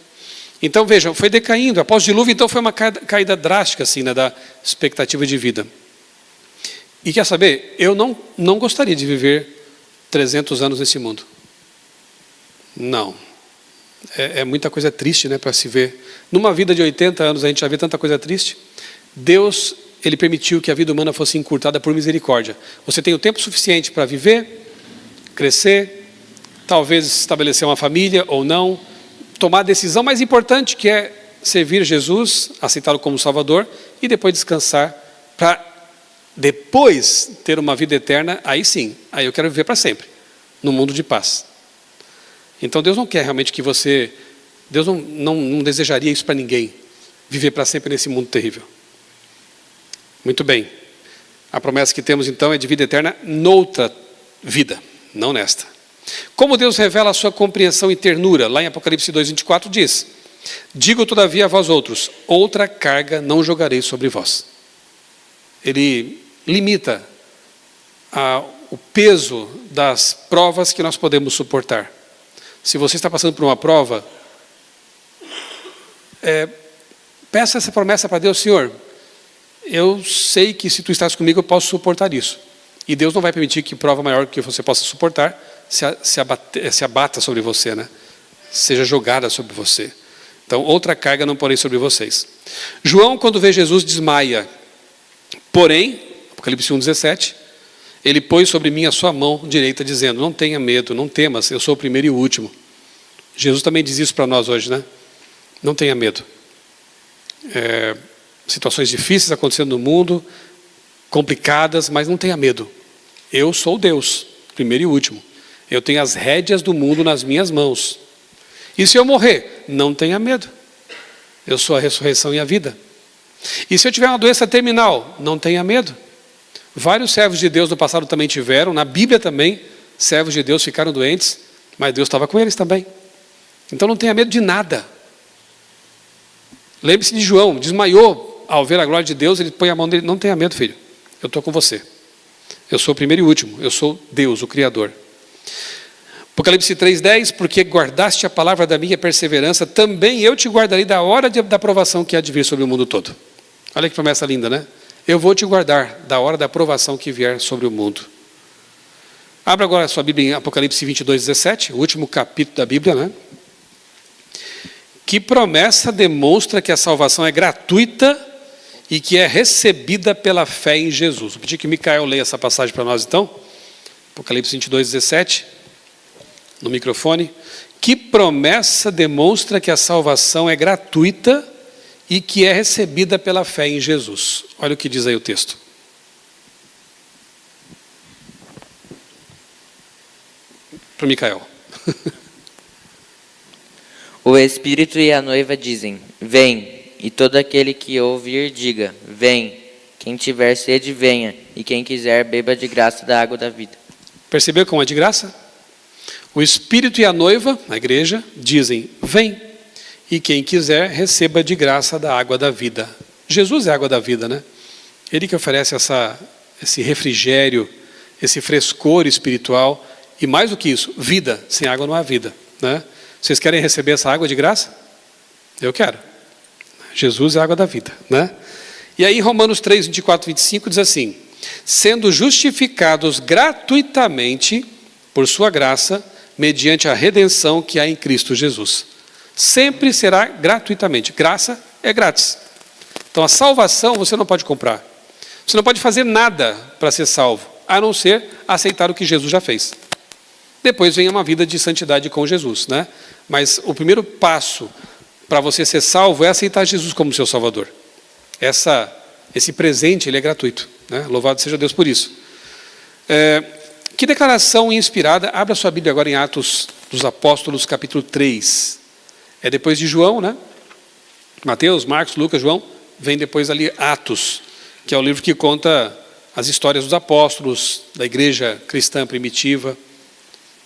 Então, vejam, foi decaindo. Após o dilúvio, então, foi uma caída drástica assim, né, da expectativa de vida. E quer saber? Eu não gostaria de viver 300 anos nesse mundo. Não. É muita coisa triste, né, para se ver. Numa vida de 80 anos, a gente já vê tanta coisa triste. Deus, Ele permitiu que a vida humana fosse encurtada por misericórdia. Você tem o tempo suficiente para viver, crescer, talvez estabelecer uma família ou não, tomar a decisão mais importante, que é servir Jesus, aceitá-lo como Salvador, e depois descansar, para depois ter uma vida eterna. Aí sim, aí eu quero viver para sempre, no mundo de paz. Então Deus não quer realmente que você, Deus não desejaria isso para ninguém, viver para sempre nesse mundo terrível. Muito bem, a promessa que temos então é de vida eterna noutra vida, não nesta. Como Deus revela a sua compreensão e ternura, lá em Apocalipse 2:24 diz: digo todavia a vós outros, outra carga não jogarei sobre vós. Ele limita o peso das provas que nós podemos suportar. Se você está passando por uma prova, peça essa promessa para Deus: Senhor, eu sei que se tu estás comigo eu posso suportar isso. E Deus não vai permitir que prova maior que você possa suportar se abata sobre você, né? Seja jogada sobre você. Então, outra carga não porei sobre vocês. João, quando vê Jesus, desmaia. Porém, Apocalipse 1:17, ele pôs sobre mim a sua mão direita, dizendo: não tenha medo, não temas, eu sou o primeiro e o último. Jesus também diz isso para nós hoje, né? Não tenha medo. Situações difíceis acontecendo no mundo, complicadas, mas não tenha medo. Eu sou Deus, primeiro e último. Eu tenho as rédeas do mundo nas minhas mãos. E se eu morrer, não tenha medo. Eu sou a ressurreição e a vida. E se eu tiver uma doença terminal, não tenha medo. Vários servos de Deus do passado também tiveram, na Bíblia também, servos de Deus ficaram doentes, mas Deus estava com eles também. Então não tenha medo de nada. Lembre-se de João, desmaiou ao ver a glória de Deus, ele põe a mão dele: não tenha medo, filho, eu estou com você. Eu sou o primeiro e último, eu sou Deus, o Criador. Apocalipse 3:10, porque guardaste a palavra da minha perseverança, também eu te guardarei da hora da provação que há de vir sobre o mundo todo. Olha que promessa linda, né? Eu vou te guardar da hora da provação que vier sobre o mundo. Abra agora a sua Bíblia em Apocalipse 22:17, o último capítulo da Bíblia, né? Que promessa demonstra que a salvação é gratuita e que é recebida pela fé em Jesus. Vou pedir que Micael leia essa passagem para nós então. Apocalipse 22:17. No microfone. Que promessa demonstra que a salvação é gratuita e que é recebida pela fé em Jesus. Olha o que diz aí o texto. Para o Micael. O Espírito e a noiva dizem: vem, e todo aquele que ouvir diga: vem. Quem tiver sede, venha, e quem quiser, beba de graça da água da vida. Percebeu como é de graça? O Espírito e a noiva, a igreja, dizem: vem, e quem quiser, receba de graça da água da vida. Jesus é a água da vida, né? Ele que oferece esse refrigério, esse frescor espiritual, e mais do que isso, vida. Sem água não há vida, né? Vocês querem receber essa água de graça? Eu quero. Jesus é a água da vida, né? E aí Romanos 3:24-25 diz assim: sendo justificados gratuitamente por sua graça, mediante a redenção que há em Cristo Jesus. Sempre será gratuitamente. Graça é grátis. Então a salvação você não pode comprar. Você não pode fazer nada para ser salvo, a não ser aceitar o que Jesus já fez. Depois vem uma vida de santidade com Jesus, né? Mas o primeiro passo para você ser salvo é aceitar Jesus como seu Salvador. Esse presente, ele é gratuito, né? Louvado seja Deus por isso. Que declaração inspirada. Abra sua Bíblia agora em Atos dos Apóstolos, capítulo 3. É depois de João, né? Mateus, Marcos, Lucas, João. Vem depois ali Atos, que é o livro que conta as histórias dos apóstolos, da igreja cristã primitiva,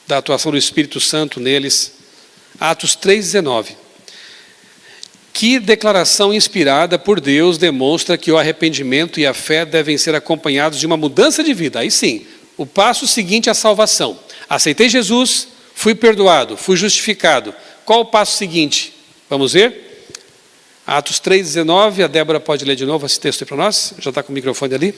da atuação do Espírito Santo neles. Atos 3:19. Que declaração inspirada por Deus demonstra que o arrependimento e a fé devem ser acompanhados de uma mudança de vida. Aí sim, o passo seguinte é a salvação. Aceitei Jesus, fui perdoado, fui justificado. Qual o passo seguinte? Vamos ver? Atos 3:19, a Débora pode ler de novo esse texto aí para nós? Já está com o microfone ali?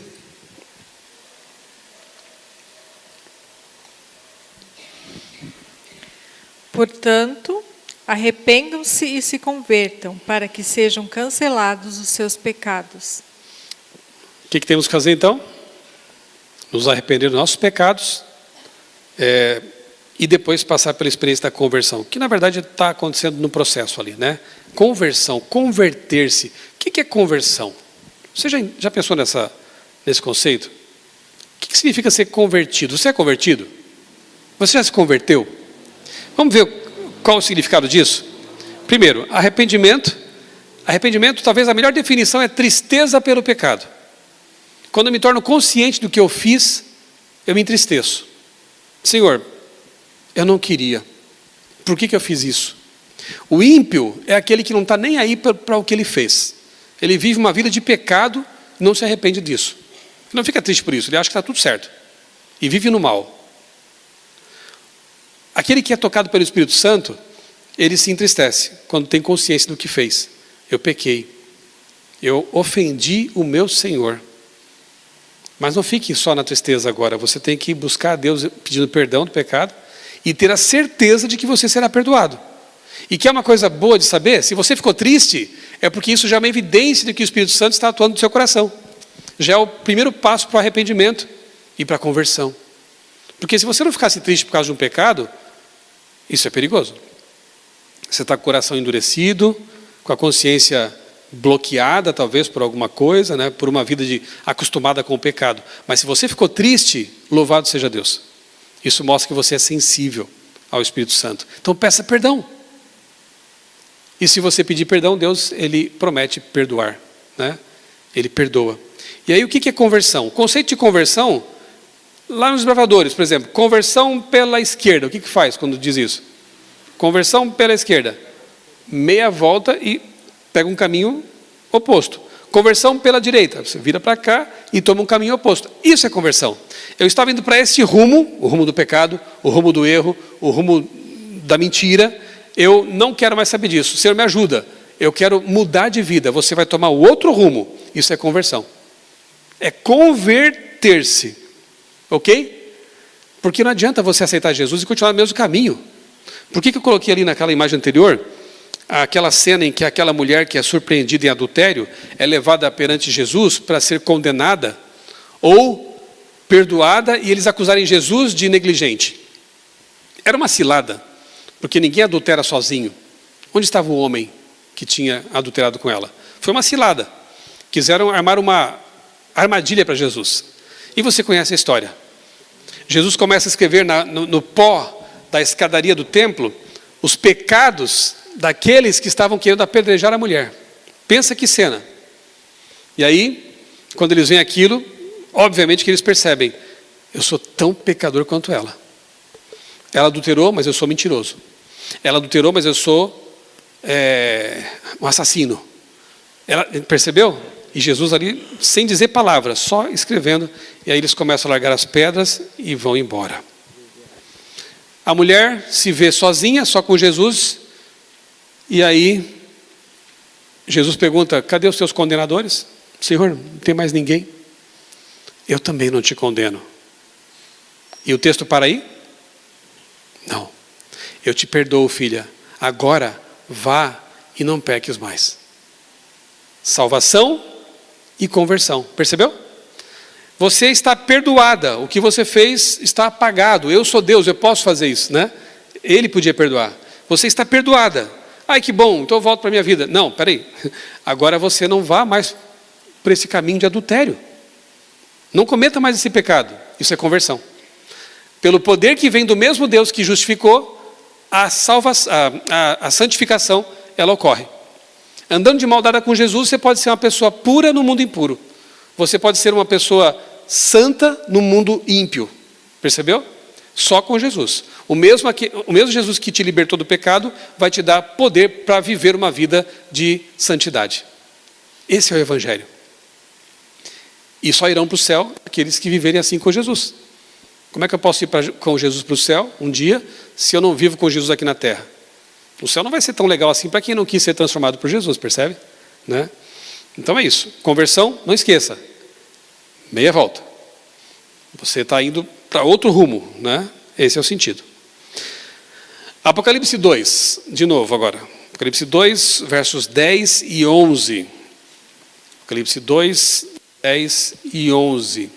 Portanto, arrependam-se e se convertam, para que sejam cancelados os seus pecados. O que temos que fazer então? Nos arrepender dos nossos pecados e depois passar pela experiência da conversão, que na verdade está acontecendo no processo ali, né? Conversão, converter-se. O que é conversão? Você já pensou nesse conceito? O que significa ser convertido? Você é convertido? Você já se converteu? Vamos ver qual o significado disso? Primeiro, arrependimento. Arrependimento, talvez a melhor definição é tristeza pelo pecado. Quando eu me torno consciente do que eu fiz, eu me entristeço. Senhor, eu não queria. Por que eu fiz isso? O ímpio é aquele que não está nem aí para o que ele fez. Ele vive uma vida de pecado e não se arrepende disso. Ele não fica triste por isso, ele acha que está tudo certo. E vive no mal. Aquele que é tocado pelo Espírito Santo, ele se entristece quando tem consciência do que fez. Eu pequei. Eu ofendi o meu Senhor. Mas não fique só na tristeza agora. Você tem que buscar a Deus pedindo perdão do pecado e ter a certeza de que você será perdoado. E que é uma coisa boa de saber, se você ficou triste, é porque isso já é uma evidência de que o Espírito Santo está atuando no seu coração. Já é o primeiro passo para o arrependimento e para a conversão. Porque se você não ficasse triste por causa de um pecado, isso é perigoso. Você está com o coração endurecido, com a consciência bloqueada, talvez, por alguma coisa, né, por uma vida acostumada com o pecado. Mas se você ficou triste, louvado seja Deus. Isso mostra que você é sensível ao Espírito Santo. Então peça perdão. E se você pedir perdão, Deus, Ele promete perdoar. Né? Ele perdoa. E aí o que é conversão? O conceito de conversão, lá nos bravadores, por exemplo, conversão pela esquerda. O que faz quando diz isso? Conversão pela esquerda. Meia volta e pega um caminho oposto. Conversão pela direita. Você vira para cá e toma um caminho oposto. Isso é conversão. Eu estava indo para esse rumo, o rumo do pecado, o rumo do erro, o rumo da mentira. Eu não quero mais saber disso. Senhor, me ajuda. Eu quero mudar de vida. Você vai tomar o outro rumo. Isso é conversão. É converter-se. Ok? Porque não adianta você aceitar Jesus e continuar no mesmo caminho. Por que eu coloquei ali naquela imagem anterior, aquela cena em que aquela mulher que é surpreendida em adultério é levada perante Jesus para ser condenada ou perdoada e eles acusarem Jesus de negligente? Era uma cilada, porque ninguém adultera sozinho. Onde estava o homem que tinha adulterado com ela? Foi uma cilada. Quiseram armar uma armadilha para Jesus. E você conhece a história. Jesus começa a escrever no pó da escadaria do templo os pecados daqueles que estavam querendo apedrejar a mulher. Pensa que cena. E aí, quando eles veem aquilo, obviamente que eles percebem, eu sou tão pecador quanto ela. Ela adulterou, mas eu sou mentiroso. Ela adulterou, mas eu sou um assassino. Ela, percebeu? E Jesus ali, sem dizer palavras, só escrevendo. E aí eles começam a largar as pedras e vão embora. A mulher se vê sozinha, só com Jesus. E aí, Jesus pergunta, cadê os seus condenadores? Senhor, não tem mais ninguém. Eu também não te condeno. E o texto para aí? Não. Eu te perdoo, filha. Agora, vá e não peques mais. Salvação e conversão. Percebeu? Você está perdoada. O que você fez está apagado. Eu sou Deus, eu posso fazer isso, né? Ele podia perdoar. Você está perdoada. Ai, que bom, então eu volto para a minha vida. Não, peraí. Agora você não vá mais por esse caminho de adultério. Não cometa mais esse pecado. Isso é conversão. Pelo poder que vem do mesmo Deus que justificou, a santificação, ela ocorre. Andando de mão dada com Jesus, você pode ser uma pessoa pura no mundo impuro. Você pode ser uma pessoa santa no mundo ímpio. Percebeu? Só com Jesus. O mesmo Jesus que te libertou do pecado vai te dar poder para viver uma vida de santidade. Esse é o Evangelho. E só irão para o céu aqueles que viverem assim com Jesus. Como é que eu posso ir com Jesus para o céu um dia, se eu não vivo com Jesus aqui na terra? O céu não vai ser tão legal assim para quem não quis ser transformado por Jesus, percebe? Né? Então é isso. Conversão, não esqueça. Meia volta. Você está indo para outro rumo, né? Esse é o sentido. Apocalipse 2, de novo agora. Apocalipse 2, versos 10 e 11. Apocalipse 2, 10 e 11.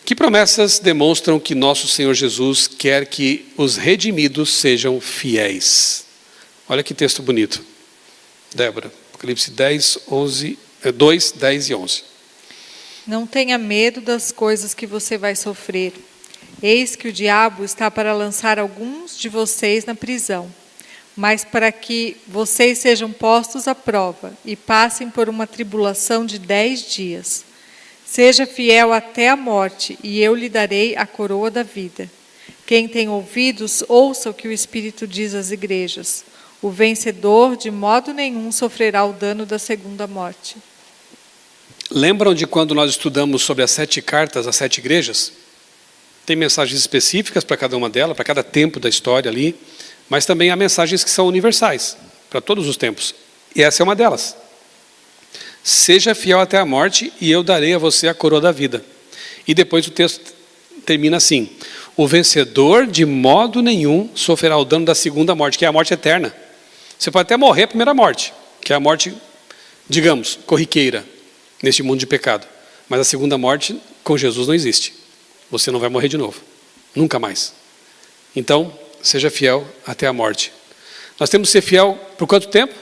Que promessas demonstram que nosso Senhor Jesus quer que os redimidos sejam fiéis? Olha que texto bonito. Débora, Apocalipse 2, 10 e 11. Não tenha medo das coisas que você vai sofrer. Eis que o diabo está para lançar alguns de vocês na prisão, mas para que vocês sejam postos à prova e passem por uma tribulação de 10 dias. Seja fiel até a morte, e eu lhe darei a coroa da vida. Quem tem ouvidos, ouça o que o Espírito diz às igrejas. O vencedor, de modo nenhum, sofrerá o dano da segunda morte. Lembram de quando nós estudamos sobre as 7 cartas às 7 igrejas? Tem mensagens específicas para cada uma delas, para cada tempo da história ali, mas também há mensagens que são universais, para todos os tempos. E essa é uma delas. Seja fiel até a morte, e eu darei a você a coroa da vida. E depois o texto termina assim: o vencedor, de modo nenhum, sofrerá o dano da segunda morte, que é a morte eterna. Você pode até morrer a primeira morte, que é a morte, digamos, corriqueira, neste mundo de pecado. Mas a segunda morte, com Jesus, não existe. Você não vai morrer de novo. Nunca mais. Então, seja fiel até a morte. Nós temos que ser fiel por quanto tempo?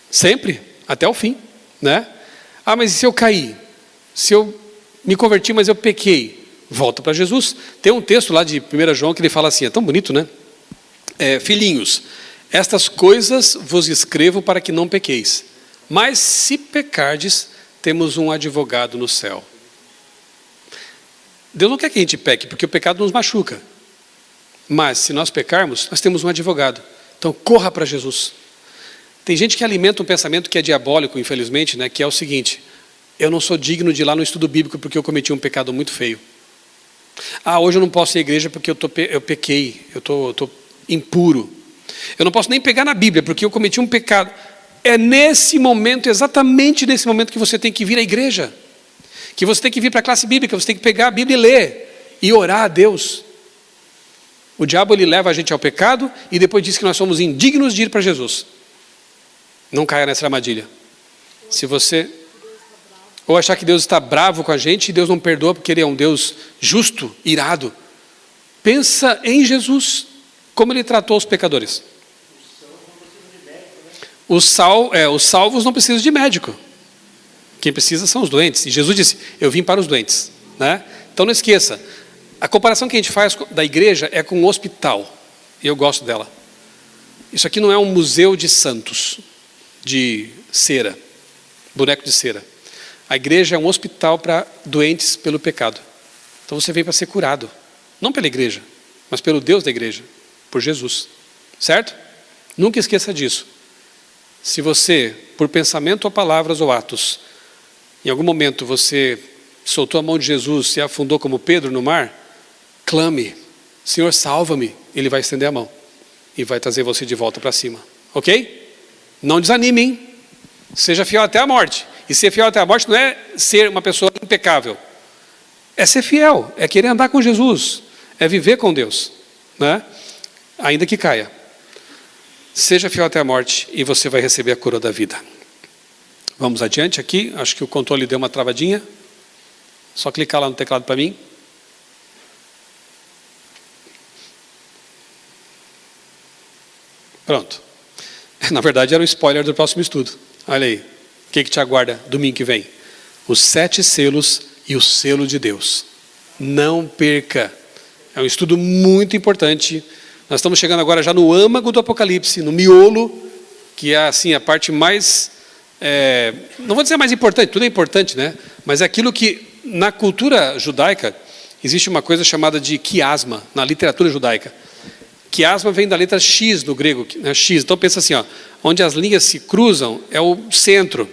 Sempre. Até o fim. Né? Ah, mas e se eu cair? Se eu me converti, mas eu pequei? Volta para Jesus. Tem um texto lá de 1 João que ele fala assim, é tão bonito, né? Filhinhos, estas coisas vos escrevo para que não pequeis. Mas se pecardes, temos um advogado no céu. Deus não quer que a gente peque, porque o pecado nos machuca. Mas se nós pecarmos, nós temos um advogado. Então corra para Jesus. Tem gente que alimenta um pensamento que é diabólico, infelizmente, né, que é o seguinte: eu não sou digno de ir lá no estudo bíblico porque eu cometi um pecado muito feio. Ah, hoje eu não posso ir à igreja porque eu pequei, eu estou impuro. Eu não posso nem pegar na Bíblia porque eu cometi um pecado. É nesse momento, exatamente nesse momento, que você tem que vir à igreja. Que você tem que vir para a classe bíblica, você tem que pegar a Bíblia e ler. E orar a Deus. O diabo, ele leva a gente ao pecado e depois diz que nós somos indignos de ir para Jesus. Não caia nessa armadilha. Se você... ou achar que Deus está bravo com a gente e Deus não perdoa porque Ele é um Deus justo, irado. Pensa em Jesus, como Ele tratou os pecadores. Os salvos não precisam de médico. Quem precisa são os doentes. E Jesus disse, eu vim para os doentes. Né? Então não esqueça, a comparação que a gente faz da igreja é com um hospital. E eu gosto dela. Isso aqui não é um museu de santos, de cera, boneco de cera. A igreja é um hospital para doentes pelo pecado. Então você vem para ser curado. Não pela igreja, mas pelo Deus da igreja, por Jesus. Certo? Nunca esqueça disso. Se você, por pensamento ou palavras ou atos, em algum momento você soltou a mão de Jesus e afundou como Pedro no mar, clame, Senhor, salva-me. Ele vai estender a mão e vai trazer você de volta para cima. Ok? Não desanime, hein? Seja fiel até a morte. E ser fiel até a morte não é ser uma pessoa impecável. É ser fiel, é querer andar com Jesus, é viver com Deus, né? Ainda que caia. Seja fiel até a morte e você vai receber a coroa da vida. Vamos adiante aqui. Acho que o controle deu uma travadinha. Só clicar lá no teclado para mim. Pronto. Na verdade era o spoiler do próximo estudo. Olha aí. O que te aguarda domingo que vem? Os 7 selos e o selo de Deus. Não perca. É um estudo muito importante. Nós estamos chegando agora já no âmago do Apocalipse, no miolo, que é assim a parte mais, não vou dizer mais importante, tudo é importante, né? Mas é aquilo que na cultura judaica existe uma coisa chamada de quiasma, na literatura judaica. Quiasma vem da letra X no grego, né? X. Então pensa assim, ó, onde as linhas se cruzam é o centro.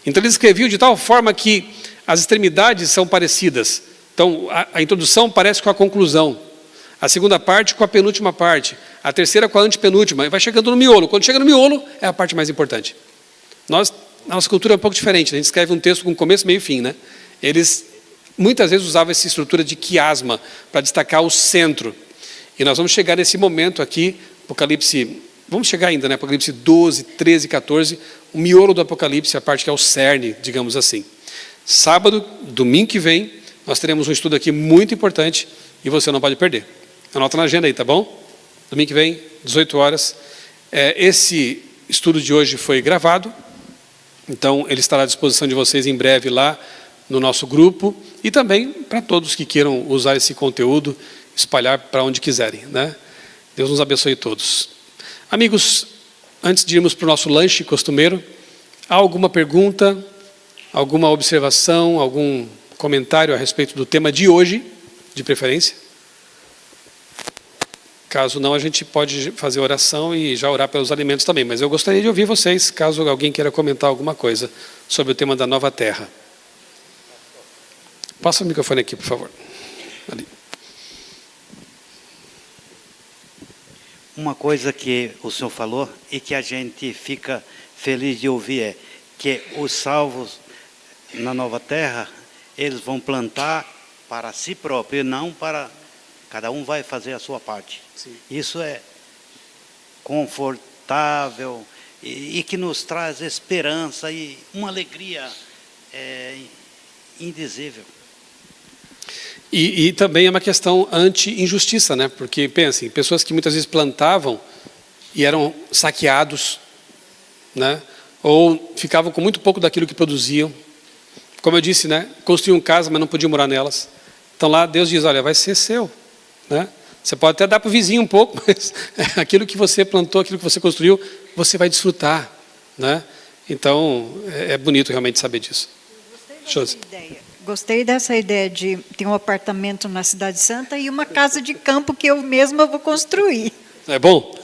Então eles escreviam de tal forma que as extremidades são parecidas. Então a introdução parece com a conclusão. A segunda parte com a penúltima parte. A terceira com a antepenúltima. E vai chegando no miolo. Quando chega no miolo, é a parte mais importante. Nossa cultura é um pouco diferente. A gente escreve um texto com começo, meio e fim. Né? Eles muitas vezes usavam essa estrutura de quiasma para destacar o centro. E nós vamos chegar nesse momento aqui, Apocalipse, vamos chegar ainda, né? Apocalipse 12, 13, 14, o miolo do Apocalipse, a parte que é o cerne, digamos assim. Sábado, domingo que vem, nós teremos um estudo aqui muito importante e você não pode perder. Anota na agenda aí, tá bom? Domingo que vem, 18 horas. Esse estudo de hoje foi gravado, então ele estará à disposição de vocês em breve lá no nosso grupo e também para todos que queiram usar esse conteúdo, espalhar para onde quiserem, né? Deus nos abençoe todos. Amigos, antes de irmos para o nosso lanche costumeiro, há alguma pergunta? Alguma observação, algum comentário a respeito do tema de hoje, de preferência? Caso não, a gente pode fazer oração e já orar pelos alimentos também. Mas eu gostaria de ouvir vocês, caso alguém queira comentar alguma coisa sobre o tema da nova terra. Passa o microfone aqui, por favor. Ali. Uma coisa que o senhor falou e que a gente fica feliz de ouvir é que os salvos na nova terra, eles vão plantar para si próprio e não para... Cada um vai fazer a sua parte. Sim. Isso é confortável e que nos traz esperança e uma alegria indizível. E também é uma questão anti-injustiça, né? Porque, pensem, pessoas que muitas vezes plantavam e eram saqueados, né? Ou ficavam com muito pouco daquilo que produziam. Como eu disse, né? Construíam casa, mas não podiam morar nelas. Então lá Deus diz, olha, vai ser seu. Né? Você pode até dar para o vizinho um pouco, mas aquilo que você plantou, aquilo que você construiu, você vai desfrutar. Né? Então, é bonito realmente saber disso. Gostei dessa ideia de ter um apartamento na Cidade Santa e uma casa de campo que eu mesma vou construir. É bom?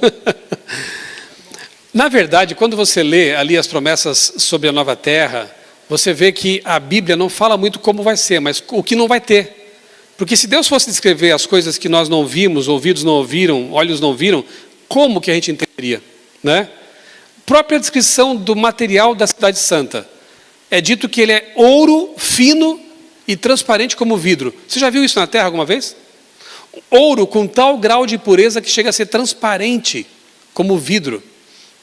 Na verdade, quando você lê ali as promessas sobre a nova terra, você vê que a Bíblia não fala muito como vai ser, mas o que não vai ter. Porque se Deus fosse descrever as coisas que nós não vimos, ouvidos não ouviram, olhos não viram, como que a gente entenderia? Né? Própria descrição do material da Cidade Santa. É dito que ele é ouro fino e transparente como vidro. Você já viu isso na terra alguma vez? Ouro com tal grau de pureza que chega a ser transparente como vidro.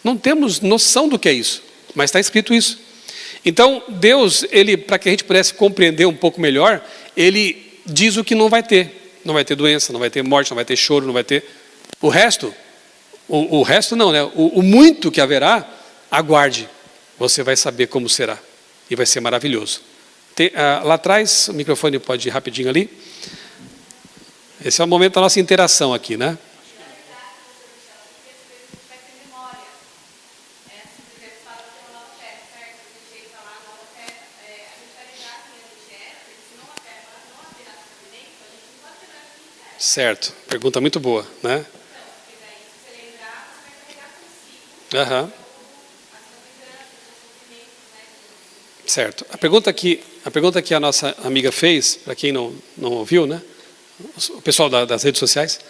Não temos noção do que é isso, mas está escrito isso. Então, Deus, para que a gente pudesse compreender um pouco melhor, ele diz o que não vai ter. Não vai ter doença, não vai ter morte, não vai ter choro, não vai ter... O resto, o resto não, né? O muito que haverá, aguarde. Você vai saber como será. E vai ser maravilhoso. Lá atrás, o microfone pode ir rapidinho ali. Esse é o momento da nossa interação aqui, né? Certo, pergunta muito boa, né? Aham. Certo. A pergunta que a nossa amiga fez, para quem não ouviu, né? O pessoal das redes sociais,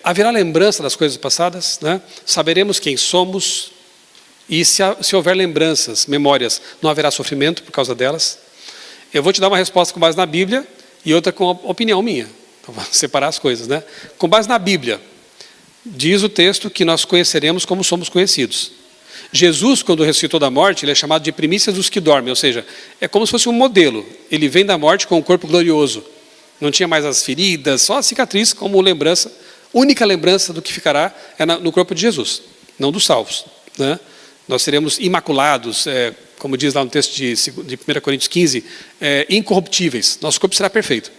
haverá lembrança das coisas passadas, né? Saberemos quem somos e se houver lembranças, memórias, não haverá sofrimento por causa delas. Eu vou te dar uma resposta com base na Bíblia e outra com opinião minha. Então, vamos separar as coisas, né? Com base na Bíblia, diz o texto que nós conheceremos como somos conhecidos. Jesus, quando ressuscitou da morte, ele é chamado de primícias dos que dormem, ou seja, é como se fosse um modelo. Ele vem da morte com um corpo glorioso. Não tinha mais as feridas, só a cicatriz como lembrança, única lembrança do que ficará é no corpo de Jesus, não dos salvos. Né? Nós seremos imaculados, como diz lá no texto de 1 Coríntios 15, incorruptíveis. Nosso corpo será perfeito.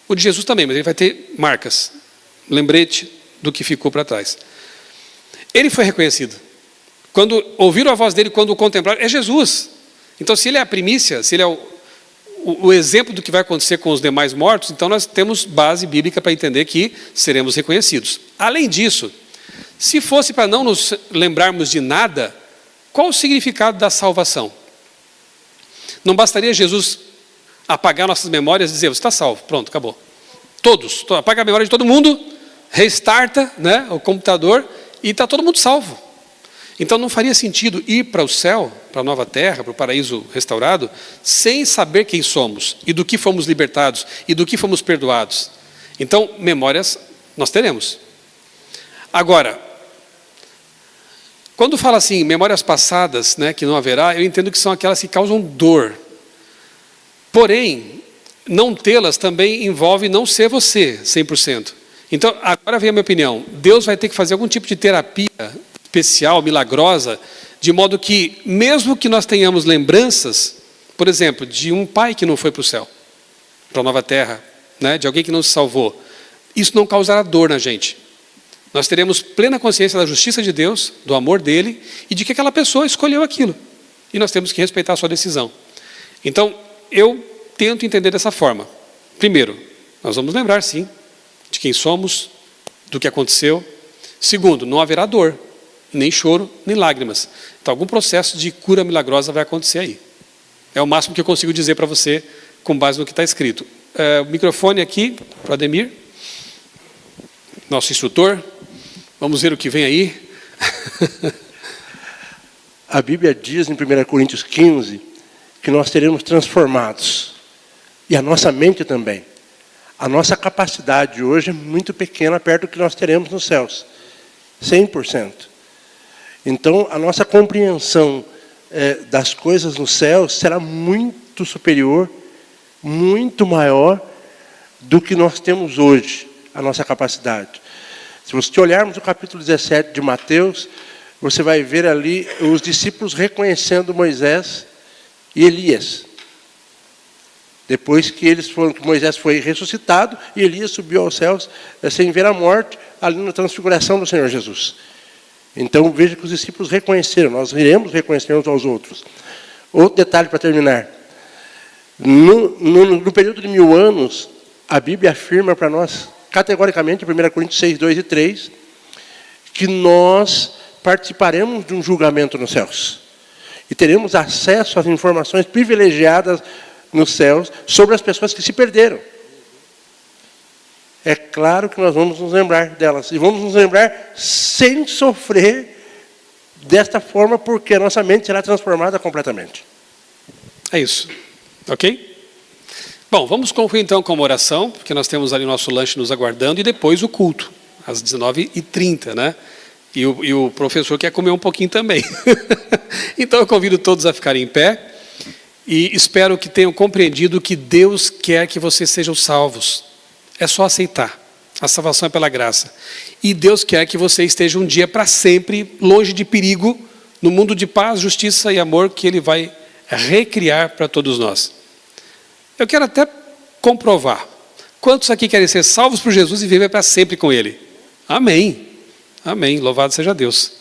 O de Jesus também, mas ele vai ter marcas, lembrete do que ficou para trás. Ele foi reconhecido. Quando ouviram a voz dele, quando o contemplaram, é Jesus. Então, se ele é a primícia, se ele é o exemplo do que vai acontecer com os demais mortos, então nós temos base bíblica para entender que seremos reconhecidos. Além disso, se fosse para não nos lembrarmos de nada, qual o significado da salvação? Não bastaria Jesus apagar nossas memórias e dizer, você está salvo, pronto, acabou. Todos, apaga a memória de todo mundo, restarta, né, o computador e está todo mundo salvo. Então não faria sentido ir para o céu, para a nova terra, para o paraíso restaurado, sem saber quem somos e do que fomos libertados e do que fomos perdoados. Então, memórias nós teremos. Agora, quando fala assim, memórias passadas, né, que não haverá, eu entendo que são aquelas que causam dor. Porém, não tê-las também envolve não ser você 100%. Então, agora vem a minha opinião. Deus vai ter que fazer algum tipo de terapia especial, milagrosa, de modo que, mesmo que nós tenhamos lembranças, por exemplo, de um pai que não foi para o céu, para a nova terra, né, de alguém que não se salvou, isso não causará dor na gente. Nós teremos plena consciência da justiça de Deus, do amor dele, e de que aquela pessoa escolheu aquilo. E nós temos que respeitar a sua decisão. Então, eu tento entender dessa forma. Primeiro, nós vamos lembrar, sim, de quem somos, do que aconteceu. Segundo, não haverá dor, nem choro, nem lágrimas. Então, algum processo de cura milagrosa vai acontecer aí. É o máximo que eu consigo dizer para você, com base no que está escrito. O microfone aqui, para o Ademir, nosso instrutor. Vamos ver o que vem aí. A Bíblia diz em 1 Coríntios 15 que nós seremos transformados. E a nossa mente também. A nossa capacidade hoje é muito pequena perto do que nós teremos nos céus. 100%. Então, a nossa compreensão das coisas nos céus será muito superior, muito maior do que nós temos hoje, a nossa capacidade. Se você olharmos o capítulo 17 de Mateus, você vai ver ali os discípulos reconhecendo Moisés e Elias. Depois que Moisés foi ressuscitado e Elias subiu aos céus sem ver a morte, ali na transfiguração do Senhor Jesus. Então veja que os discípulos reconheceram, nós iremos reconhecer uns aos outros. Outro detalhe para terminar. No período de 1000 anos, a Bíblia afirma para nós, categoricamente, 1 Coríntios 6, 2 e 3, que nós participaremos de um julgamento nos céus. E teremos acesso às informações privilegiadas nos céus sobre as pessoas que se perderam. É claro que nós vamos nos lembrar delas. E vamos nos lembrar sem sofrer desta forma, porque a nossa mente será transformada completamente. É isso. Ok? Bom, vamos concluir então com uma oração, porque nós temos ali o nosso lanche nos aguardando, e depois o culto, às 19h30, né? E o professor quer comer um pouquinho também. Então eu convido todos a ficarem em pé, e espero que tenham compreendido que Deus quer que vocês sejam salvos. É só aceitar. A salvação é pela graça. E Deus quer que você esteja um dia para sempre, longe de perigo, no mundo de paz, justiça e amor que Ele vai recriar para todos nós. Eu quero até comprovar. Quantos aqui querem ser salvos por Jesus e viver para sempre com Ele? Amém. Amém. Louvado seja Deus.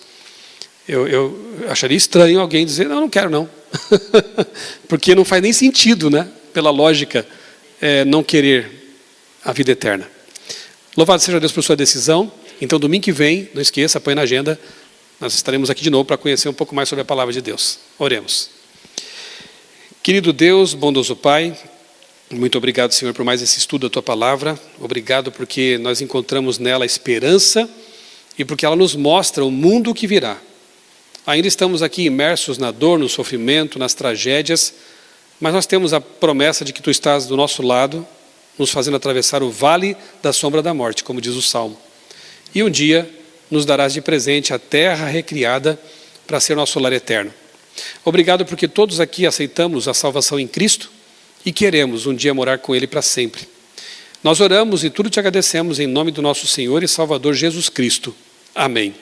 Eu acharia estranho alguém dizer, não quero não. Porque não faz nem sentido, né? Pela lógica, não querer a vida eterna. Louvado seja Deus por sua decisão. Então, domingo que vem, não esqueça, põe na agenda, nós estaremos aqui de novo para conhecer um pouco mais sobre a palavra de Deus. Oremos. Querido Deus, bondoso Pai, muito obrigado, Senhor, por mais esse estudo da Tua palavra. Obrigado porque nós encontramos nela esperança e porque ela nos mostra o mundo que virá. Ainda estamos aqui imersos na dor, no sofrimento, nas tragédias, mas nós temos a promessa de que Tu estás do nosso lado, nos fazendo atravessar o vale da sombra da morte, como diz o Salmo. E um dia nos darás de presente a terra recriada para ser nosso lar eterno. Obrigado porque todos aqui aceitamos a salvação em Cristo e queremos um dia morar com Ele para sempre. Nós oramos e tudo te agradecemos em nome do nosso Senhor e Salvador Jesus Cristo. Amém.